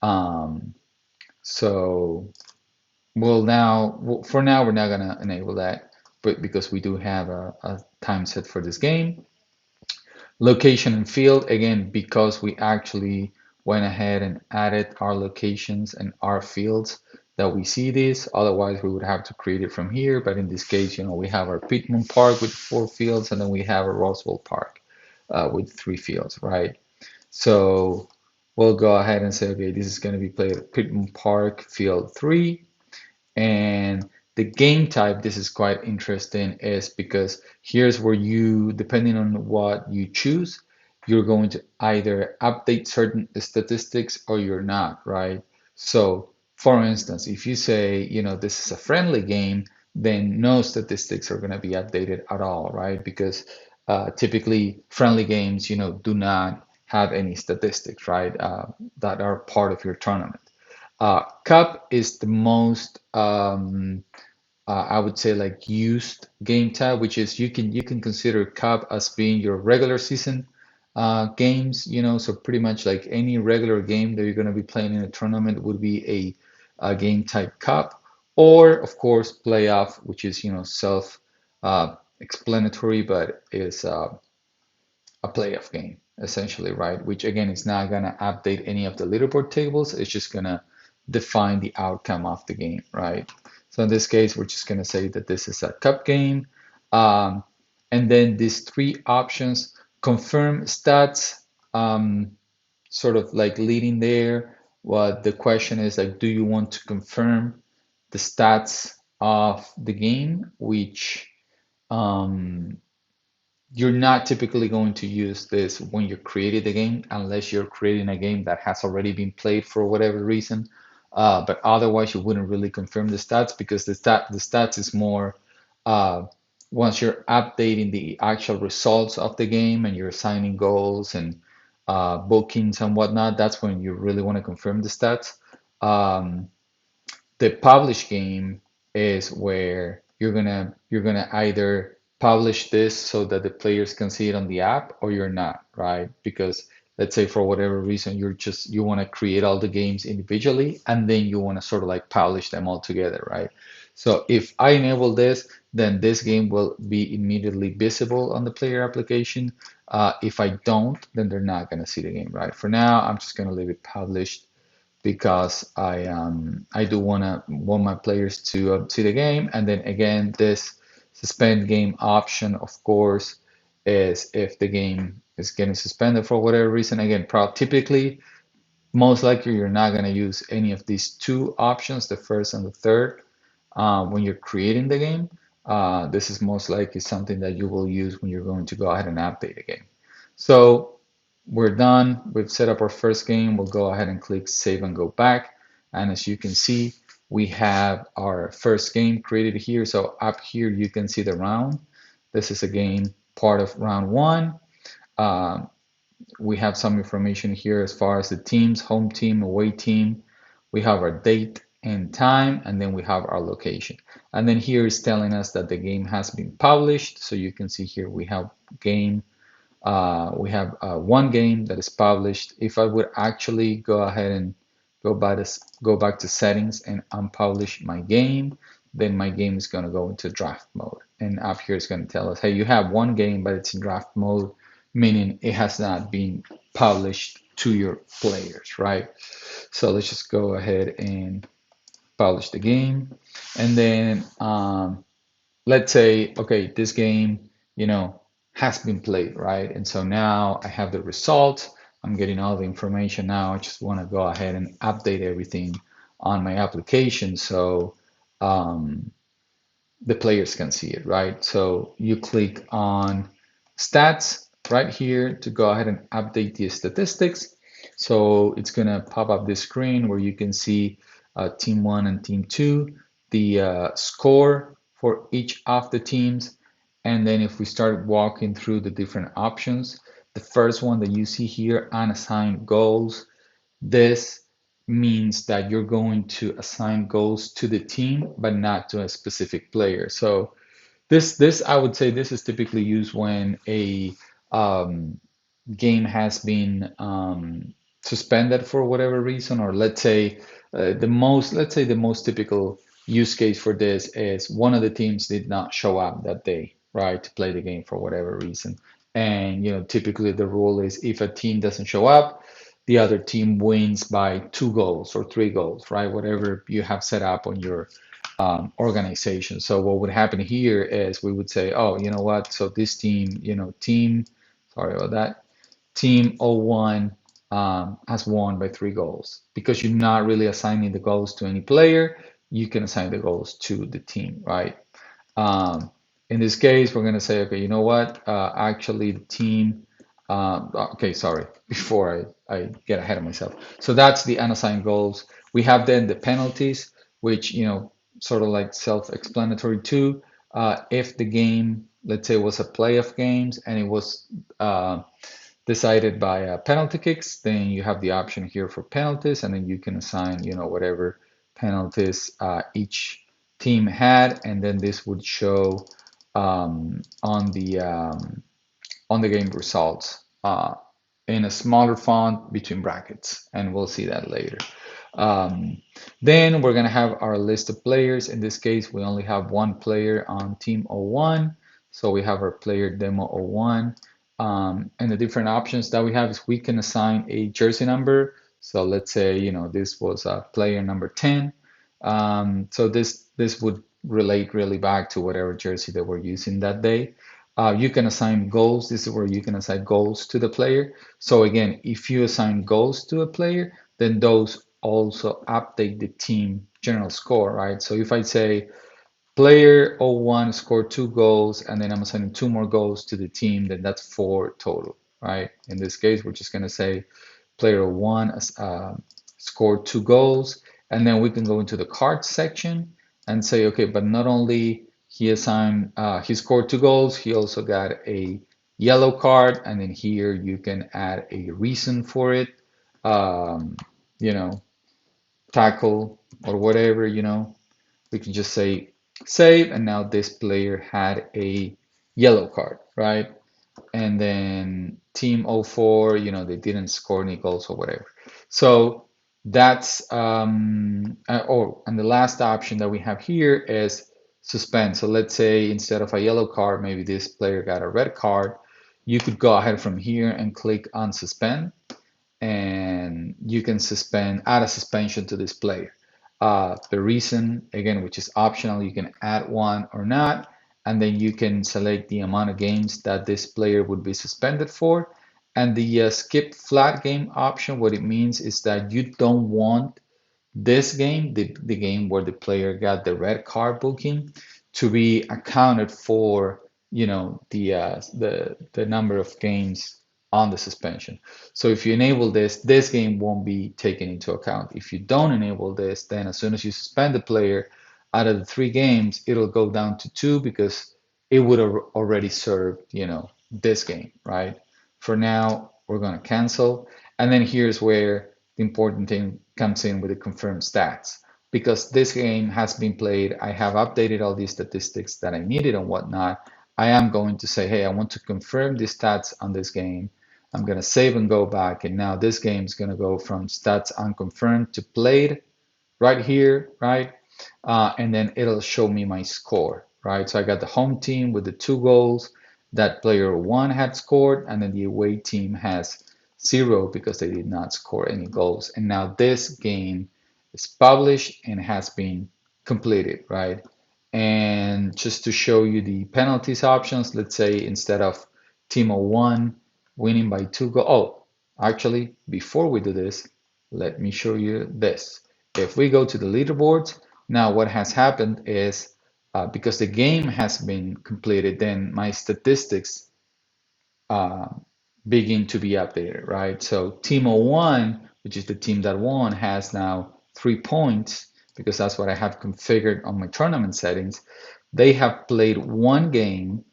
Um, so for now, we're not gonna enable that, but because we do have a time set for this game. Location and field, again, because we actually went ahead and added our locations and our fields that we see this. Otherwise, we would have to create it from here. But in this case, we have our Pittman Park with 4 fields, and then we have a Roswell Park with 3 fields, right? So we'll go ahead and say, okay, this is going to be played at Pittman Park, field 3. And the game type, this is quite interesting, is because here's where you, depending on what you choose, you're going to either update certain statistics or you're not, right? So, for instance, if you say, this is a friendly game, then no statistics are going to be updated at all, right? Because typically friendly games, do not have any statistics, right? That are part of your tournament. Cup is the most I would say like used game type, which is you can consider Cup as being your regular season games, so pretty much like any regular game that you're going to be playing in a tournament would be a game type Cup, or of course playoff, which is self explanatory, but is a playoff game, essentially, right? Which again is not gonna update any of the leaderboard tables. It's just gonna define the outcome of the game, right? So in this case, we're just gonna say that this is a cup game. Um, and then these 3 options, confirm stats, um, sort of like leading there. What the question is like, do you want to confirm the stats of the game, which um, you're not typically going to use this when you're creating the game unless you're creating a game that has already been played for whatever reason. But otherwise, you wouldn't really confirm the stats because the stats is more uh, once you're updating the actual results of the game and you're assigning goals and bookings and whatnot. That's when you really want to confirm the stats. Um, the publish game is where you're gonna either publish this so that the players can see it on the app or you're not, right? Because let's say for whatever reason you want to create all the games individually and then you want to sort of like publish them all together, right? So if I enable this, then this game will be immediately visible on the player application. If I don't, then they're not going to see the game, right? For now, I'm just going to leave it published because I do want my players to see the game. And then again, this suspend game option, of course, is if the game is getting suspended for whatever reason. Again, typically, most likely you're not going to use any of these 2 options, the first and the third, when you're creating the game. This is most likely something that you will use when you're going to go ahead and update the game. So we're done. We've set up our first game. We'll go ahead and click save and go back. And as you can see, we have our first game created here. So up here, you can see the round. This is a game part of round 1. Um, we have some information here as far as the teams, home team, away team. We have our date and time, and then we have our location. And then here is telling us that the game has been published. So you can see here we have game we have 1 game that is published. If I would actually go ahead and go back to settings and unpublish my game, then my game is going to go into draft mode. And up here it's going to tell us, hey, you have 1 game, but it's in draft mode, meaning it has not been published to your players, right? So let's just go ahead and publish the game. And then let's say, okay, this game, has been played, right? And so now I have the results. I'm getting all the information now. I just want to go ahead and update everything on my application so um, the players can see it, right? So you click on stats right here to go ahead and update the statistics. So it's going to pop up this screen where you can see team 1 and team 2, the score for each of the teams. And then if we start walking through the different options, the first one that you see here, unassigned goals, this means that you're going to assign goals to the team, but not to a specific player. So this I would say this is typically used when a game has been suspended for whatever reason, or let's say the most typical use case for this is one of the teams did not show up that day, right, to play the game for whatever reason. And typically the rule is if a team doesn't show up, the other team wins by 2 goals or 3 goals, right? Whatever you have set up on your organization. So what would happen here is we would say, oh, you know what? So this team, sorry about that, team O1 has won by 3 goals. Because you're not really assigning the goals to any player, you can assign the goals to the team, right? Um, in this case, we're going to say, okay, you know what? Actually, the team, okay, sorry, before I get ahead of myself. So that's the unassigned goals. We have then the penalties, which, sort of like self-explanatory too. If the game, let's say, was a playoff games and it was decided by penalty kicks, then you have the option here for penalties, and then you can assign, whatever penalties each team had, and then this would show on the game results in a smaller font between brackets, and we'll see that later. Um, then we're going to have our list of players. In this case, we only have one player on team O1. So we have our player demo O1. And the different options that we have is we can assign a jersey number. So let's say, this was player number 10. So this would relate really back to whatever jersey that we're using that day. You can assign goals. This is where you can assign goals to the player. So again, if you assign goals to a player, then those also update the team general score, right? So if I say player O1 scored 2 goals, and then I'm assigning 2 more goals to the team, then that's 4 total, right? In this case, we're just going to say player one scored 2 goals, and then we can go into the cards section and say, okay, but not only he scored 2 goals, he also got a yellow card, and then here you can add a reason for it, um, you know, tackle or whatever, we can just say save, and now this player had a yellow card, right? And then team O4, they didn't score any goals or whatever. So that's and the last option that we have here is suspend. So let's say instead of a yellow card, maybe this player got a red card. You could go ahead from here and click on suspend, and you can add a suspension to this player. The reason, again, which is optional, you can add one or not, and then you can select the amount of games that this player would be suspended for. And the skip flat game option, what it means is that you don't want this game, the game where the player got the red card booking, to be accounted for, the number of games on the suspension. So if you enable this game won't be taken into account. If you don't enable this, then as soon as you suspend the player, out of the 3 games, it'll go down to 2 because it would have already served, this game, right? For now, we're going to cancel. And then here's where the important thing comes in with the confirmed stats. Because this game has been played, I have updated all these statistics that I needed and whatnot. I am going to say, hey, I want to confirm the stats on this game. I'm going to save and go back. And now this game is going to go from stats unconfirmed to played right here, right? And then it'll show me my score, right? So I got the home team with the 2 goals that player one had scored, and then the away team has 0 because they did not score any goals. And now this game is published and has been completed, right? And just to show you the penalties options, let's say instead of team of one winning by 2 goals. Oh, actually, before we do this, let me show you this. If we go to the leaderboards, now what has happened is because the game has been completed, then my statistics uh, begin to be updated, right? So team O1, which is the team that won, has now 3 points because that's what I have configured on my tournament settings. They have played 1 game,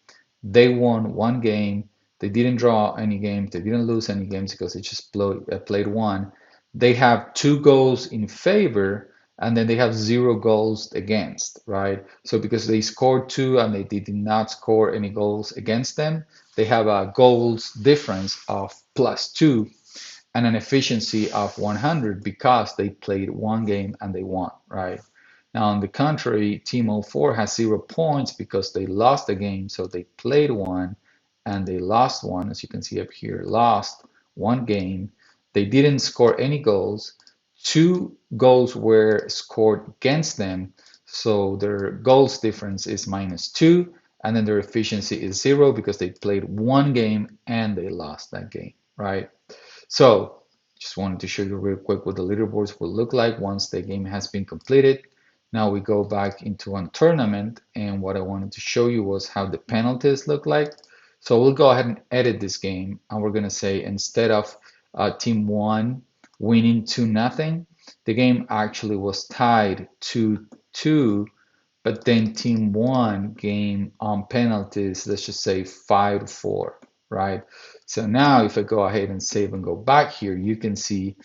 they won 1 game, they didn't draw any games, they didn't lose any games because they just played one. they have 2 goals in favor, and then they have 0 goals against, right? So because they scored two and they did not score any goals against them, they have a goals difference of +2 and an efficiency of 100 because they played one game and they won, right? Now, on the contrary, Team O 4 has 0 points because they lost the game, so they played one and they lost one, as you can see up here, lost one game. They didn't score any goals. 2 goals were scored against them, so their goals difference is -2, and then their efficiency is 0 because they played one game and they lost that game, right? So just wanted to show you real quick what the leaderboards will look like once the game has been completed. Now we go back into a tournament, and what I wanted to show you was how the penalties look like. So we'll go ahead and edit this game, and we're gonna say instead of team one winning 2-0, the game actually was tied 2-2, but then team one game on penalties, let's just say 5-4, right? So now if I go ahead and save and go back here, you can see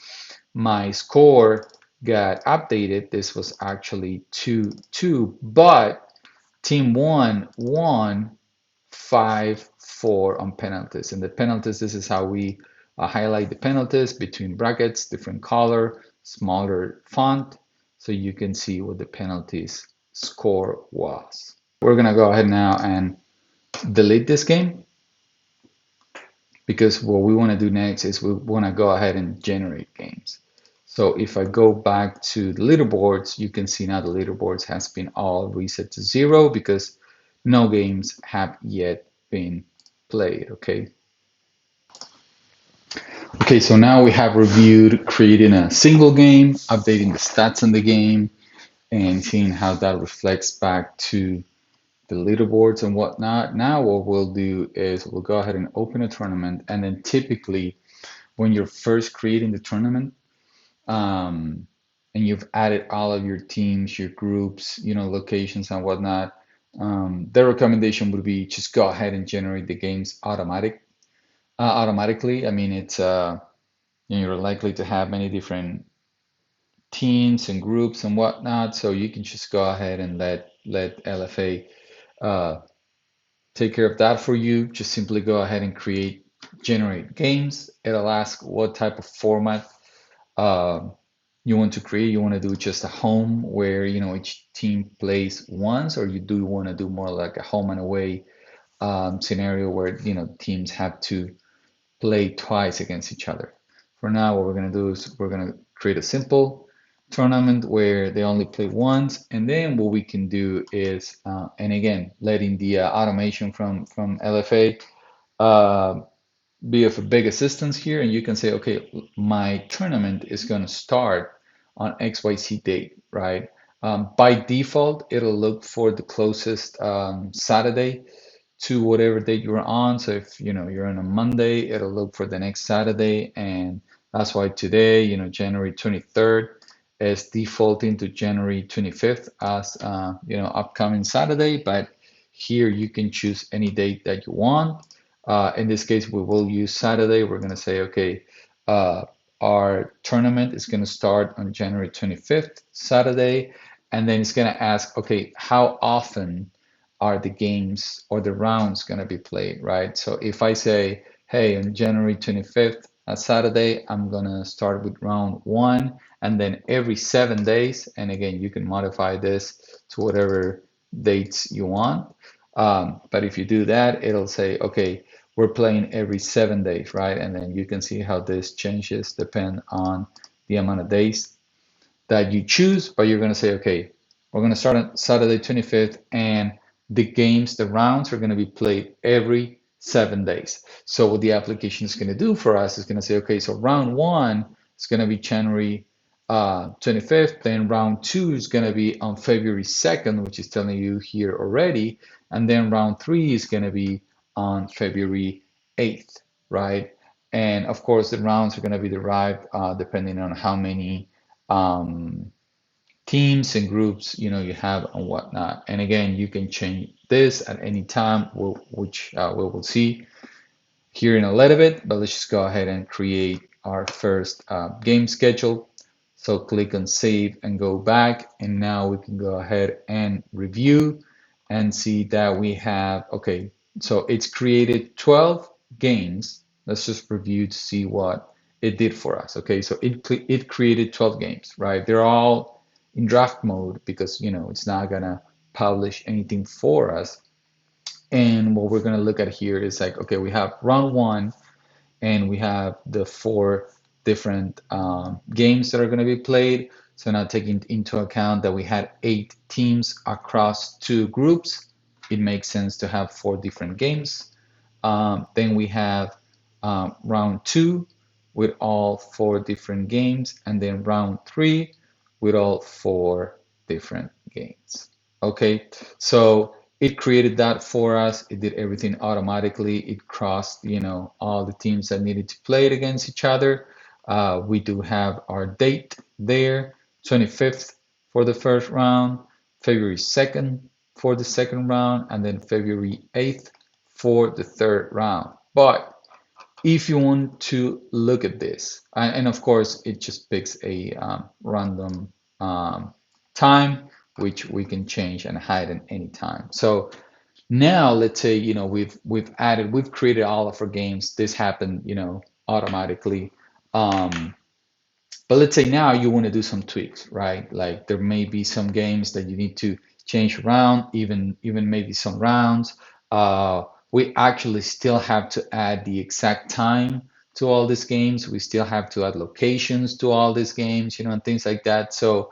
my score got updated. This was actually 2-2, but team one won 5-4 on penalties. And the penalties, this is how we highlight the penalties between brackets, different color, smaller font, so you can see what the penalties score was. We're gonna go ahead now and delete this game because what we want to do next is we want to go ahead and generate games. So if I go back to the leaderboards, you can see now the leaderboards has been all reset to 0 because no games have yet been played, okay? Okay, so now we have reviewed creating a single game, updating the stats in the game, and seeing how that reflects back to the leaderboards and whatnot. Now what we'll do is we'll go ahead and open a tournament, and then typically when you're first creating the tournament, and you've added all of your teams, your groups, locations and whatnot, the recommendation would be just go ahead and generate the games automatically. I mean, it's you're likely to have many different teams and groups and whatnot, so you can just go ahead and let LFA uh, take care of that for you. Just simply go ahead and generate games. It'll ask what type of format uh, you want to create. You want to do just a home where each team plays once, or you do want to do more like a home and away scenario where teams have to play twice against each other. For now, what we're going to do is we're going to create a simple tournament where they only play once, and then what we can do is, and again, letting the automation from LFA be of a big assistance here, and you can say, okay, my tournament is going to start on XYZ date, right? By default, it'll look for the closest Saturday to whatever date you're on. So if you're on a Monday, it'll look for the next Saturday, and that's why today, January 23rd is defaulting to January 25th as upcoming Saturday. But here you can choose any date that you want. In this case, we will use Saturday. We're going to say, okay, uh, our tournament is going to start on January 25th, Saturday, and then it's going to ask, okay, how often are the games or the rounds going to be played, right? So if I say, hey, on January 25th, Saturday, I'm going to start with round one, and then every 7 days, and again, you can modify this to whatever dates you want. But if you do that, it'll say, okay, we're playing every 7 days, right? And then you can see how this changes depend on the amount of days that you choose, but you're going to say, okay, we're going to start on Saturday 25th, and the rounds are going to be played every 7 days. So what the application is going to do for us is going to say, okay, so round one is going to be January 25th, then round two is going to be on February 2nd, which is telling you here already, and then round three is going to be on February 8th, right? And of course, the rounds are going to be derived depending on how many um, teams and groups you have and whatnot. And again, you can change this at any time, which we will see here in a little bit. But let's just go ahead and create our first game schedule. So click on save and go back. And now we can go ahead and review and see that we have, okay, so it's created 12 games. Let's just review to see what it did for us. Okay, so it created 12 games, right? They're all in draft mode because, it's not gonna publish anything for us. And what we're gonna look at here is like, okay, we have round one and we have the four different games that are going to be played. So now taking into account that we had 8 teams across 2 groups, it makes sense to have 4 different games. Then we have round two with all 4 different games, and then round three with all 4 different games. Okay, so it created that for us. It did everything automatically. It crossed, all the teams that needed to play it against each other. We do have our date there, 25th for the first round, February 2nd for the second round, and then February 8th for the third round. But if you want to look at this, and of course, it just picks a random um, time, which we can change and hide at any time. So now let's say, we've created all of our games. This happened, automatically. Um, but let's say now you want to do some tweaks, right? Like there may be some games that you need to change around, even maybe some rounds. We actually still have to add the exact time to all these games. We still have to add locations to all these games, and things like that. So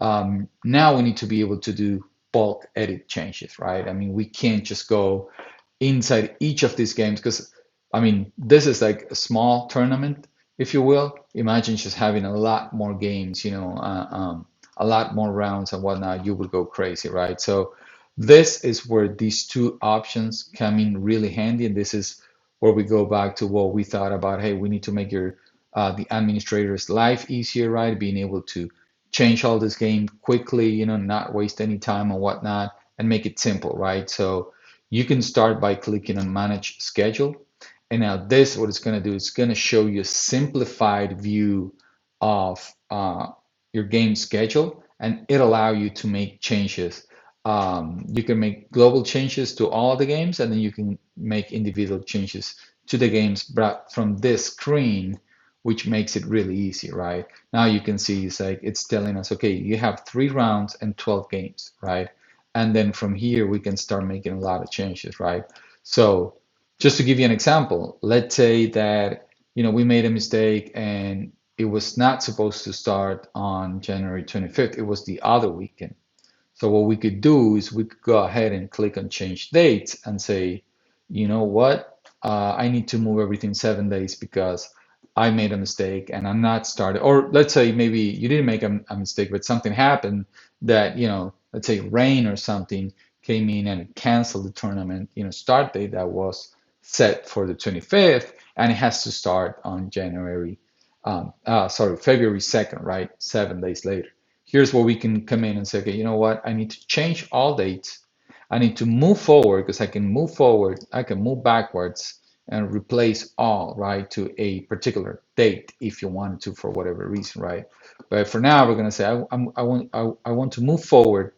now we need to be able to do bulk edit changes, right? I mean, we can't just go inside each of these games because, I mean, this is like a small tournament, if you will. Imagine just having a lot more games, a lot more rounds and whatnot. You would go crazy, right? So this is where these two options come in really handy, and this is where we go back to what we thought about. Hey, we need to make your the administrator's life easier, right? Being able to change all this game quickly, not waste any time and whatnot, and make it simple, right? So you can start by clicking on Manage Schedule. And now this, what it's going to do, it's going to show you a simplified view of your game schedule, and it allow you to make changes. You can make global changes to all the games, and then you can make individual changes to the games but from this screen, which makes it really easy, right? Now you can see it's telling us, okay, you have 3 rounds and 12 games, right? And then from here, we can start making a lot of changes, right? So just to give you an example, let's say that, we made a mistake and it was not supposed to start on January 25th. It was the other weekend. So what we could do is we could go ahead and click on change dates and say, you know what? I need to move everything 7 days because I made a mistake and I'm not started. Or let's say maybe you didn't make a mistake, but something happened that, let's say rain or something came in and it canceled the tournament, start date that was set for the 25th, and it has to start on February 2nd, right? 7 days later. Here's where we can come in and say, okay, you know what? I need to change all dates. I need to move forward because I can move forward, I can move backwards and replace all, right, to a particular date if you wanted to for whatever reason, right? But for now, we're going to say, I want to move forward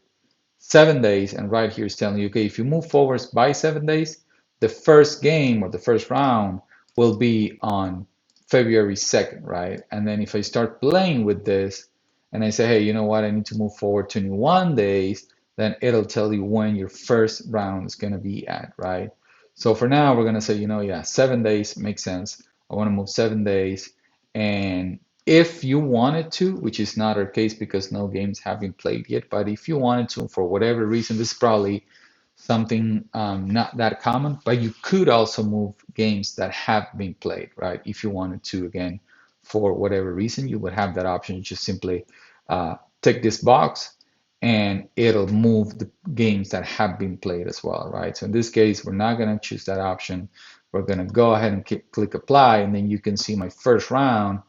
7 days, and right here is telling you, okay, if you move forward by 7 days, the first game or the first round will be on February 2nd, right? And then if I start playing with this and I say, hey, you know what, I need to move forward 21 days, then it'll tell you when your first round is going to be at, right? So for now, we're going to say, yeah, 7 days makes sense. I want to move 7 days. And if you wanted to, which is not our case because no games have been played yet, but if you wanted to, for whatever reason, this is probably something not that common, but you could also move games that have been played, right? If you wanted to, again, for whatever reason, you would have that option. You just simply tick this box and it'll move the games that have been played as well, right? So in this case, we're not going to choose that option. We're going to go ahead and click apply, and then you can see my first round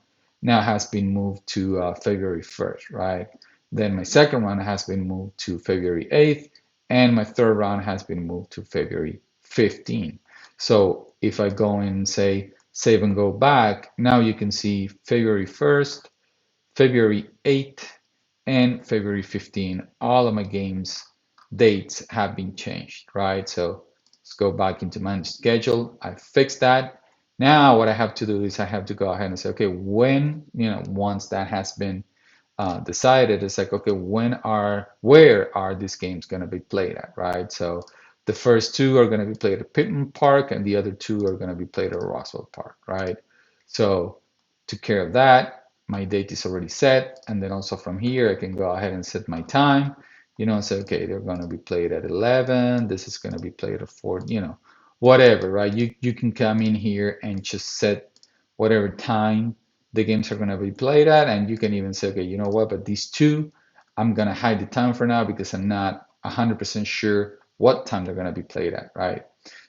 now has been moved to February 1st, right? Then my second round has been moved to February 8th, and my third round has been moved to February 15th. So if I go and say save and go back, now you can see February 1st, February 8th, and February 15th. All of my games dates have been changed, right? So let's go back into manage schedule. I fixed that. Now what I have to do is I have to go ahead and say, okay, when, once that has been decided, it's like, okay, where are these games going to be played at, right? So the first two are going to be played at Pittman Park, and the other two are going to be played at Roswell Park, right? So took care of that. My date is already set, and then also from here I can go ahead and set my time. Say, okay, they're going to be played at 11. This is going to be played at 4. Whatever, right? You can come in here and just set whatever time the games are going to be played at, and you can even say, okay, you know what, but these two, I'm going to hide the time for now because I'm not 100% sure what time they're going to be played at, right?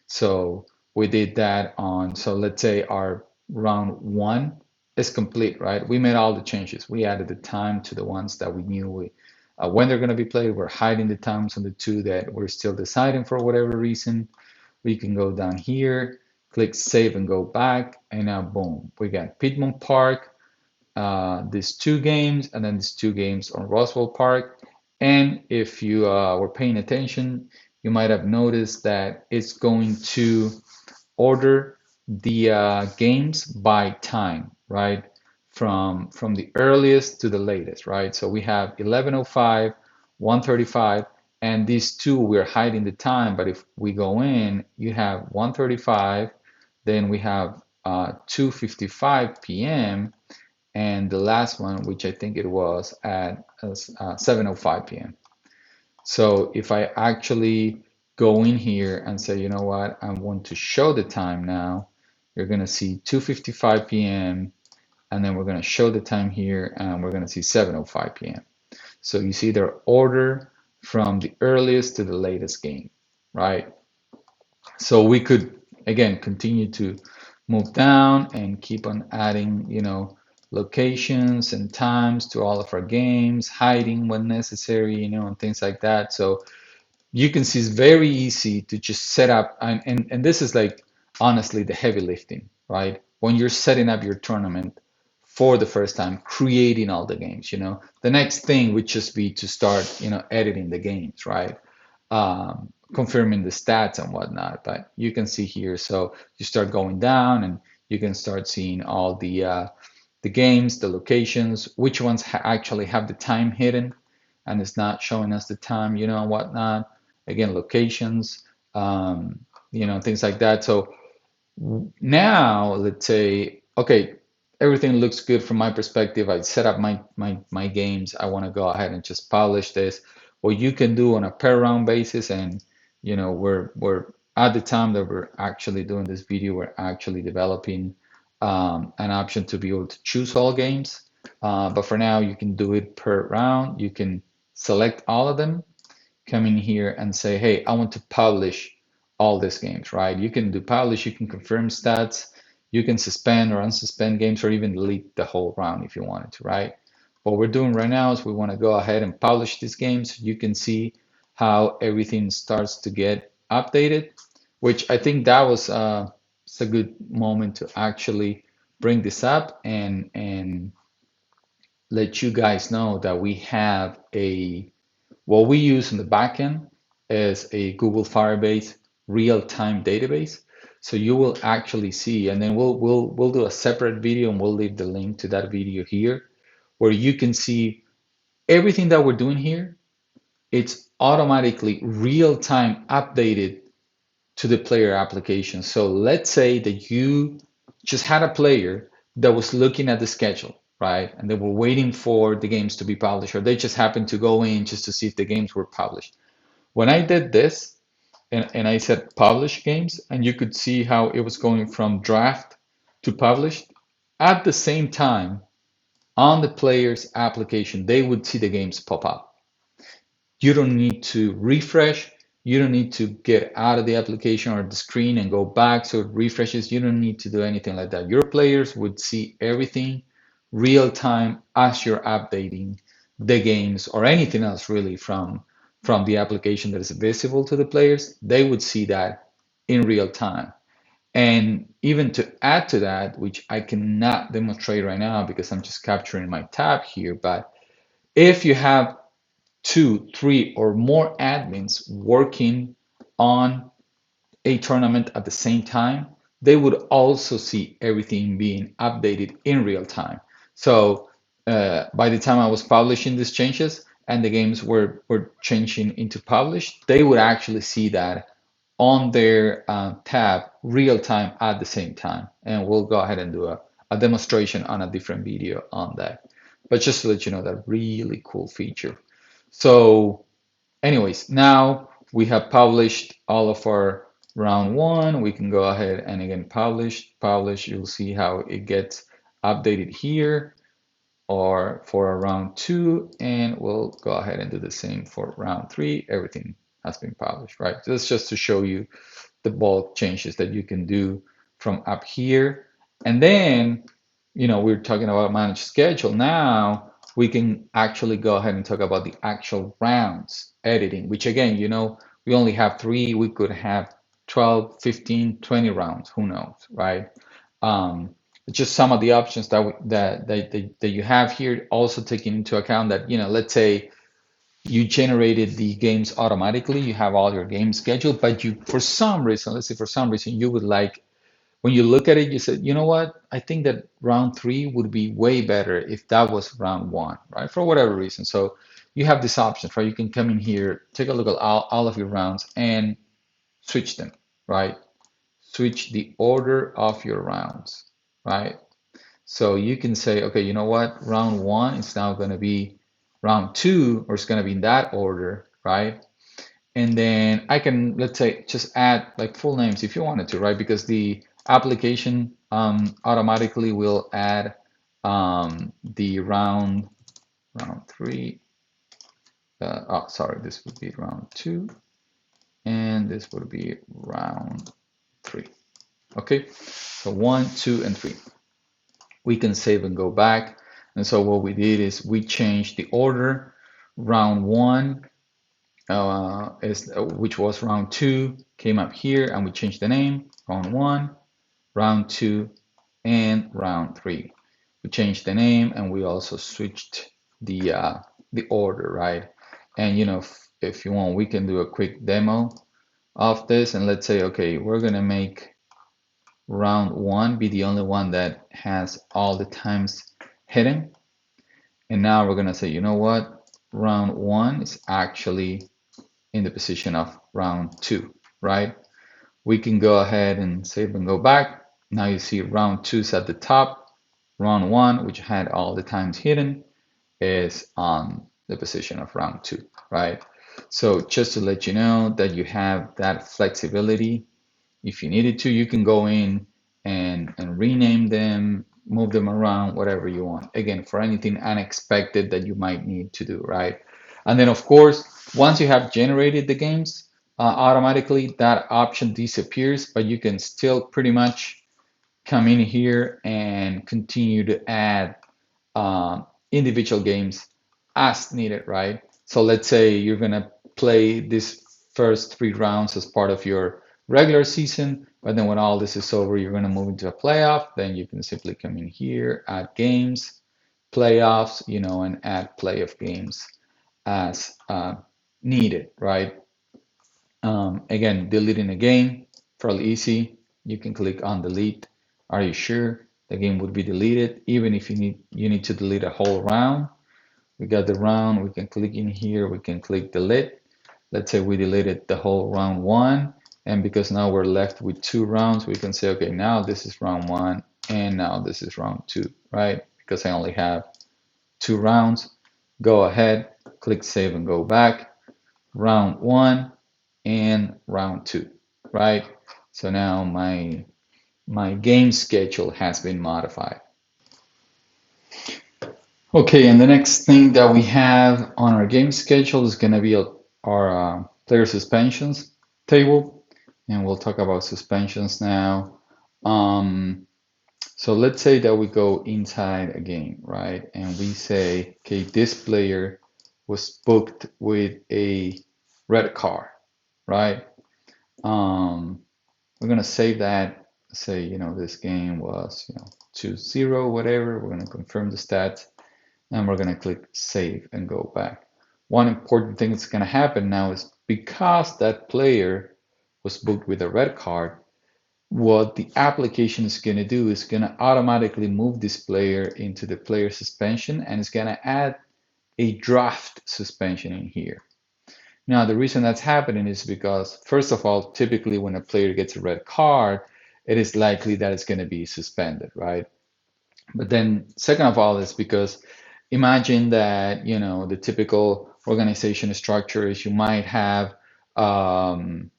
So we did that so let's say our round one is complete, right? We made all the changes. We added the time to the ones that we knew when they're going to be played. We're hiding the times on the two that we're still deciding for whatever reason. We can go down here, click save and go back, and now boom, we got Piedmont Park, these two games, and then these two games on Roswell Park. And if you were paying attention, you might have noticed that it's going to order the games by time, right? From the earliest to the latest, right? So we have 11:05, 1:35, and these two we're hiding the time. But if we go in, you have 1:35, then we have 2:55 p.m. and the last one, which I think it was at 7:05 p.m. So if I actually go in here and say, you know what, I want to show the time now, you're going to see 2:55 p.m. and then we're going to show the time here and we're going to see 7:05 p.m. So you see their order from the earliest to the latest game, right? So we could, again, continue to move down and keep on adding, locations and times to all of our games, hiding when necessary, and things like that. So you can see it's very easy to just set up, and this is like honestly the heavy lifting, right? When you're setting up your tournament for the first time, creating all the games, the next thing would just be to start, editing the games, right? Confirming the stats and whatnot. But you can see here, so you start going down and you can start seeing all the games, the locations, which ones actually have the time hidden and it's not showing us the time, and whatnot. Again, locations, things like that. So now let's say, okay, everything looks good from my perspective. I set up my games. I want to go ahead and just publish this. What you can do on a per round basis, and we're at the time that we're actually doing this video, we're actually developing an option to be able to choose all games. But for now, you can do it per round. You can select all of them, come in here and say, hey, I want to publish all these games, right? You can do publish, you can confirm stats, you can suspend or unsuspend games, or even delete the whole round if you wanted to, right? What we're doing right now is we want to go ahead and publish these games. You can see how everything starts to get updated, which I think that was it's a good moment to actually bring this up and let you guys know that we have what we use in the backend is a Google Firebase real-time database. So you will actually see, and then we'll do a separate video and we'll leave the link to that video here, where you can see everything that we're doing here. It's automatically real-time updated to the player application. So let's say that you just had a player that was looking at the schedule, right? And they were waiting for the games to be published, or they just happened to go in just to see if the games were published. When I did this and I said publish games, and you could see how it was going from draft to published, at the same time on the player's application, they would see the games pop up. You don't need to refresh. You don't need to get out of the application or the screen and go back so it refreshes. You don't need to do anything like that. Your players would see everything real time as you're updating the games or anything else really from the application that is visible to the players. They would see that in real time. And even to add to that, which I cannot demonstrate right now because I'm just capturing my tab here, but if you have two, three, or more admins working on a tournament at the same time, they would also see everything being updated in real time. So by the time I was publishing these changes and the games were changing into published, they would actually see that on their tab real time at the same time. And we'll go ahead and do a demonstration on a different video on that. But just to let you know, that really cool feature. So anyways, now we have published all of our round one. We can go ahead and again publish. You'll see how it gets updated here or for a round two, and we'll go ahead and do the same for round three. Everything has been published, right? So that's just to show you the bulk changes that you can do from up here. And then, we're talking about managed schedule. Now we can actually go ahead and talk about the actual rounds editing, which again, we only have three. We could have 12, 15, 20 rounds. Who knows, right? Just some of the options that you have here, also taking into account that, let's say you generated the games automatically, you have all your games scheduled, but you, for some reason, let's say for some reason, you would like, when you look at it, you said, you know what, I think that round three would be way better if that was round one, right? For whatever reason. So you have this option, right? You can come in here, take a look at all of your rounds and switch them, right? Switch the order of your rounds, right? So you can say, okay, you know what? Round one is now going to be round two, or it's going to be in that order, right? And then I can, let's say, just add like full names if you wanted to, right? Because the application automatically will add the round three. Oh, sorry, this would be round two, and this would be round three. Okay, so one, two, and three. We can save and go back. And so what we did is we changed the order. Round one, which was round two, came up here, and we changed the name. Round one, round two, and round three. We changed the name, and we also switched the order, right? And if you want, we can do a quick demo of this, and let's say, okay, we're gonna make round one be the only one that has all the times hidden. And now we're going to say, you know what? Round one is actually in the position of round two, right? We can go ahead and save and go back. Now you see round two is at the top. Round one, which had all the times hidden, is on the position of round two, right? So just to let you know that you have that flexibility. If you needed to, you can go in and rename them, move them around, whatever you want. Again, for anything unexpected that you might need to do, right? And then, of course, once you have generated the games, automatically that option disappears, but you can still pretty much come in here and continue to add individual games as needed, right? So let's say you're gonna play these first three rounds as part of your regular season, but then when all this is over, you're gonna move into a playoff. Then you can simply come in here, add games, playoffs, and add playoff games as needed, right? Again, deleting a game, fairly easy. You can click on delete. Are you sure? The game would be deleted, even if you need to delete a whole round. We got the round, we can click in here, we can click delete. Let's say we deleted the whole round one, and because now we're left with two rounds, we can say, okay, now this is round one, and now this is round two, right? Because I only have two rounds. Go ahead, click save and go back. Round one and round two, right? So now my game schedule has been modified. Okay, and the next thing that we have on our game schedule is going to be our player suspensions table, and we'll talk about suspensions now. So let's say that we go inside a game, right? And we say, okay, this player was booked with a red card, right? We're going to save that say, this game was, 2-0, whatever. We're going to confirm the stats and we're going to click save and go back. One important thing that's going to happen now is because that player was booked with a red card, what the application is going to do is going to automatically move this player into the player suspension and it's going to add a draft suspension in here. Now, the reason that's happening is because, first of all, typically when a player gets a red card, it is likely that it's going to be suspended, right? But then, second of all, is because imagine that, the typical organization structure is you might have um,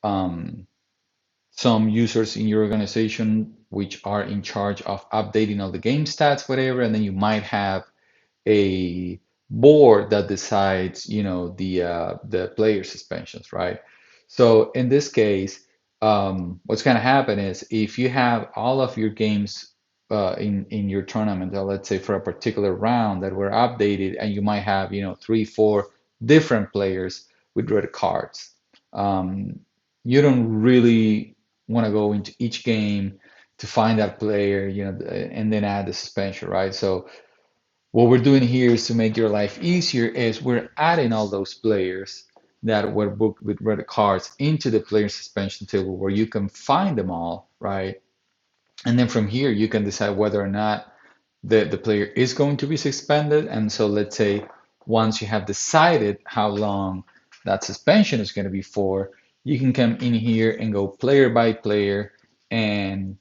um, some users in your organization which are in charge of updating all the game stats, whatever, and then you might have a board that decides, the player suspensions, right? So in this case, what's going to happen is if you have all of your games in your tournament, let's say for a particular round that were updated, and you might have, three, four different players with red cards. Um, you don't really want to go into each game to find that player, and then add the suspension, right? So what we're doing here is to make your life easier is we're adding all those players that were booked with red cards into the player suspension table where you can find them all, right? And then from here you can decide whether or not the player is going to be suspended. And so let's say once you have decided how long that suspension is going to be for, you can come in here and go player by player and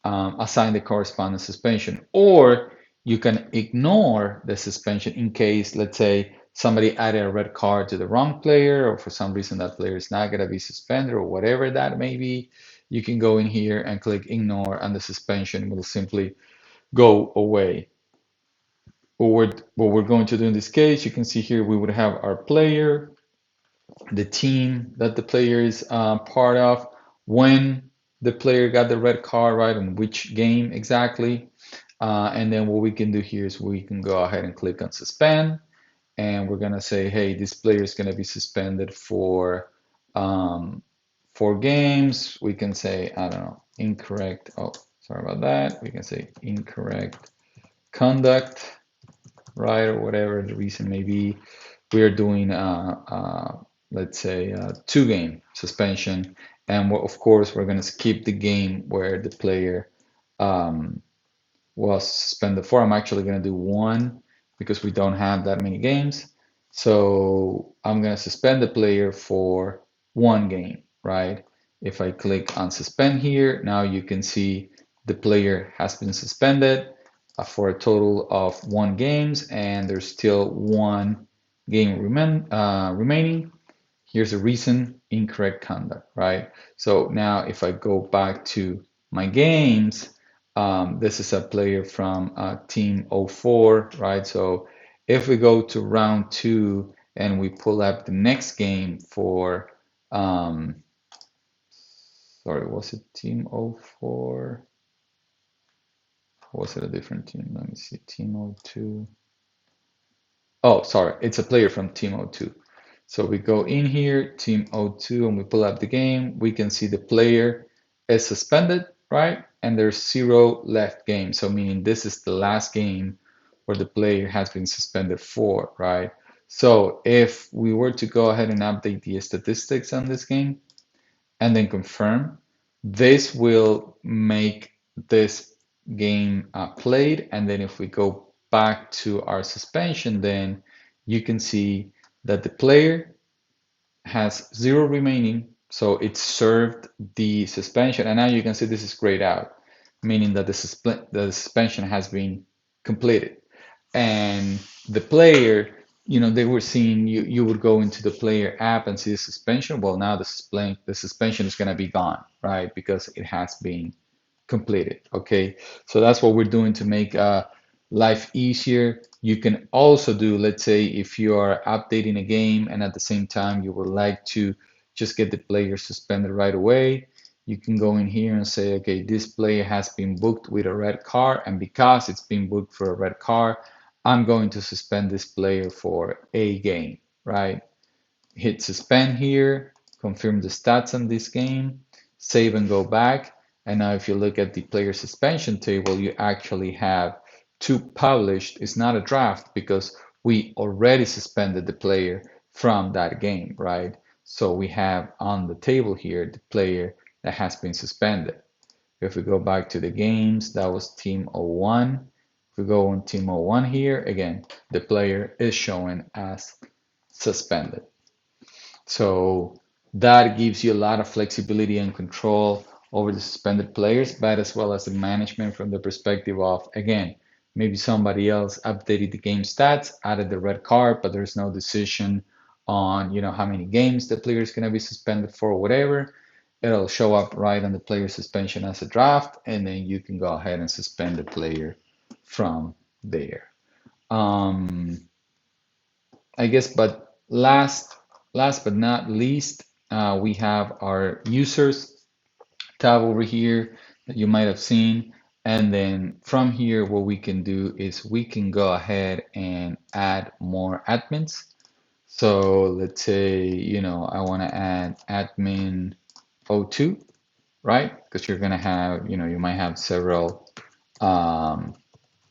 assign the corresponding suspension. Or you can ignore the suspension in case, let's say, somebody added a red card to the wrong player, or for some reason that player is not going to be suspended, or whatever that may be. You can go in here and click ignore, and the suspension will simply go away. What we're going to do in this case, you can see here we would have our player, the team that the player is part of, when the player got the red card, right, and which game exactly. And then what we can do here is we can go ahead and click on suspend, and we're gonna say, hey, this player is gonna be suspended for 4 games. We can say, I don't know, incorrect. Oh, sorry about that. We can say incorrect conduct, right, or whatever the reason may be. We are doing, let's say, 2-game suspension, and of course we're going to skip the game where the player um, was suspended for. I'm actually going to do 1 because we don't have that many games. So I'm going to suspend the player for 1 game, right? If I click on suspend here, now you can see the player has been suspended for a total of 1 games, and there's still 1 game remaining. Here's a reason, incorrect conduct, right? So now if I go back to my games, this is a player from team '04, right? So if we go to round 2 and we pull up the next game for, sorry, was it team '04? Or was it a different team? Let me see, team '02. Oh, sorry, it's a player from Team '02. So we go in here, Team '02, and we pull up the game. We can see the player is suspended, right? And there's 0 left game. So meaning this is the last game where the player has been suspended for, right? So if we were to go ahead and update the statistics on this game and then confirm, this will make this game played. And then if we go back to our suspension, then you can see that the player has 0 remaining. So it served the suspension. And now you can see this is grayed out, meaning that the suspension has been completed. And the player, they were seeing you would go into the player app and see the suspension. Well, now the suspension is going to be gone, right? Because it has been completed. Okay, so that's what we're doing to make life easier. You can also do, let's say, if you are updating a game and at the same time you would like to just get the player suspended right away, you can go in here and say, okay, this player has been booked with a red card, and because it's been booked for a red card, I'm going to suspend this player for a game, right? Hit suspend here, confirm the stats on this game, save and go back. And now if you look at the player suspension table, you actually have two published. It's not a draft because we already suspended the player from that game, right? So we have on the table here the player that has been suspended. If we go back to the games, that was Team O1. If we go on Team O1 here, again, the player is showing as suspended. So that gives you a lot of flexibility and control over the suspended players, but as well as the management from the perspective of, again, maybe somebody else updated the game stats, added the red card, but there's no decision on, how many games the player is going to be suspended for or whatever. It'll show up right on the player suspension as a draft, and then you can go ahead and suspend the player from there. Um, I guess, but last but not least, we have our users tab over here that you might have seen. And then from here, what we can do is we can go ahead and add more admins. So let's say, I want to add admin O2, right? Because you're going to have, you might have several um,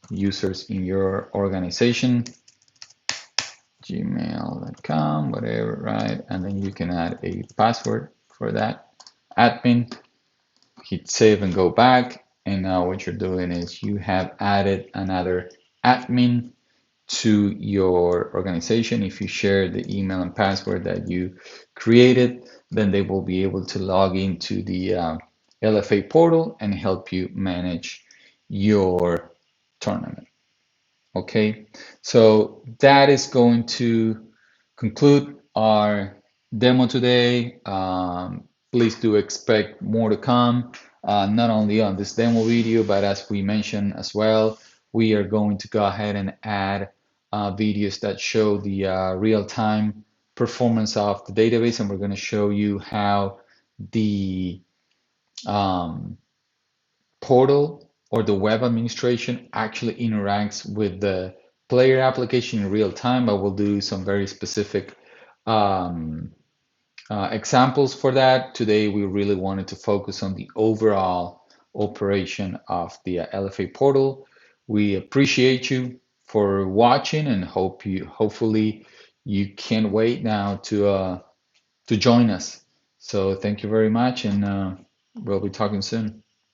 users in your organization. Gmail.com, whatever, right? And then you can add a password for that admin, hit save and go back. And now what you're doing is you have added another admin to your organization. If you share the email and password that you created, then they will be able to log into the LFA portal and help you manage your tournament. Okay, so that is going to conclude our demo today. Please do expect more to come, not only on this demo video, but as we mentioned as well, we are going to go ahead and add videos that show the real-time performance of the database, and we're going to show you how the um, portal or the web administration actually interacts with the player application in real time. I will do some very specific um, examples for that. Today, we really wanted to focus on the overall operation of the LFA portal. We appreciate you for watching and hopefully you can't wait now to join us. So thank you very much, and we'll be talking soon.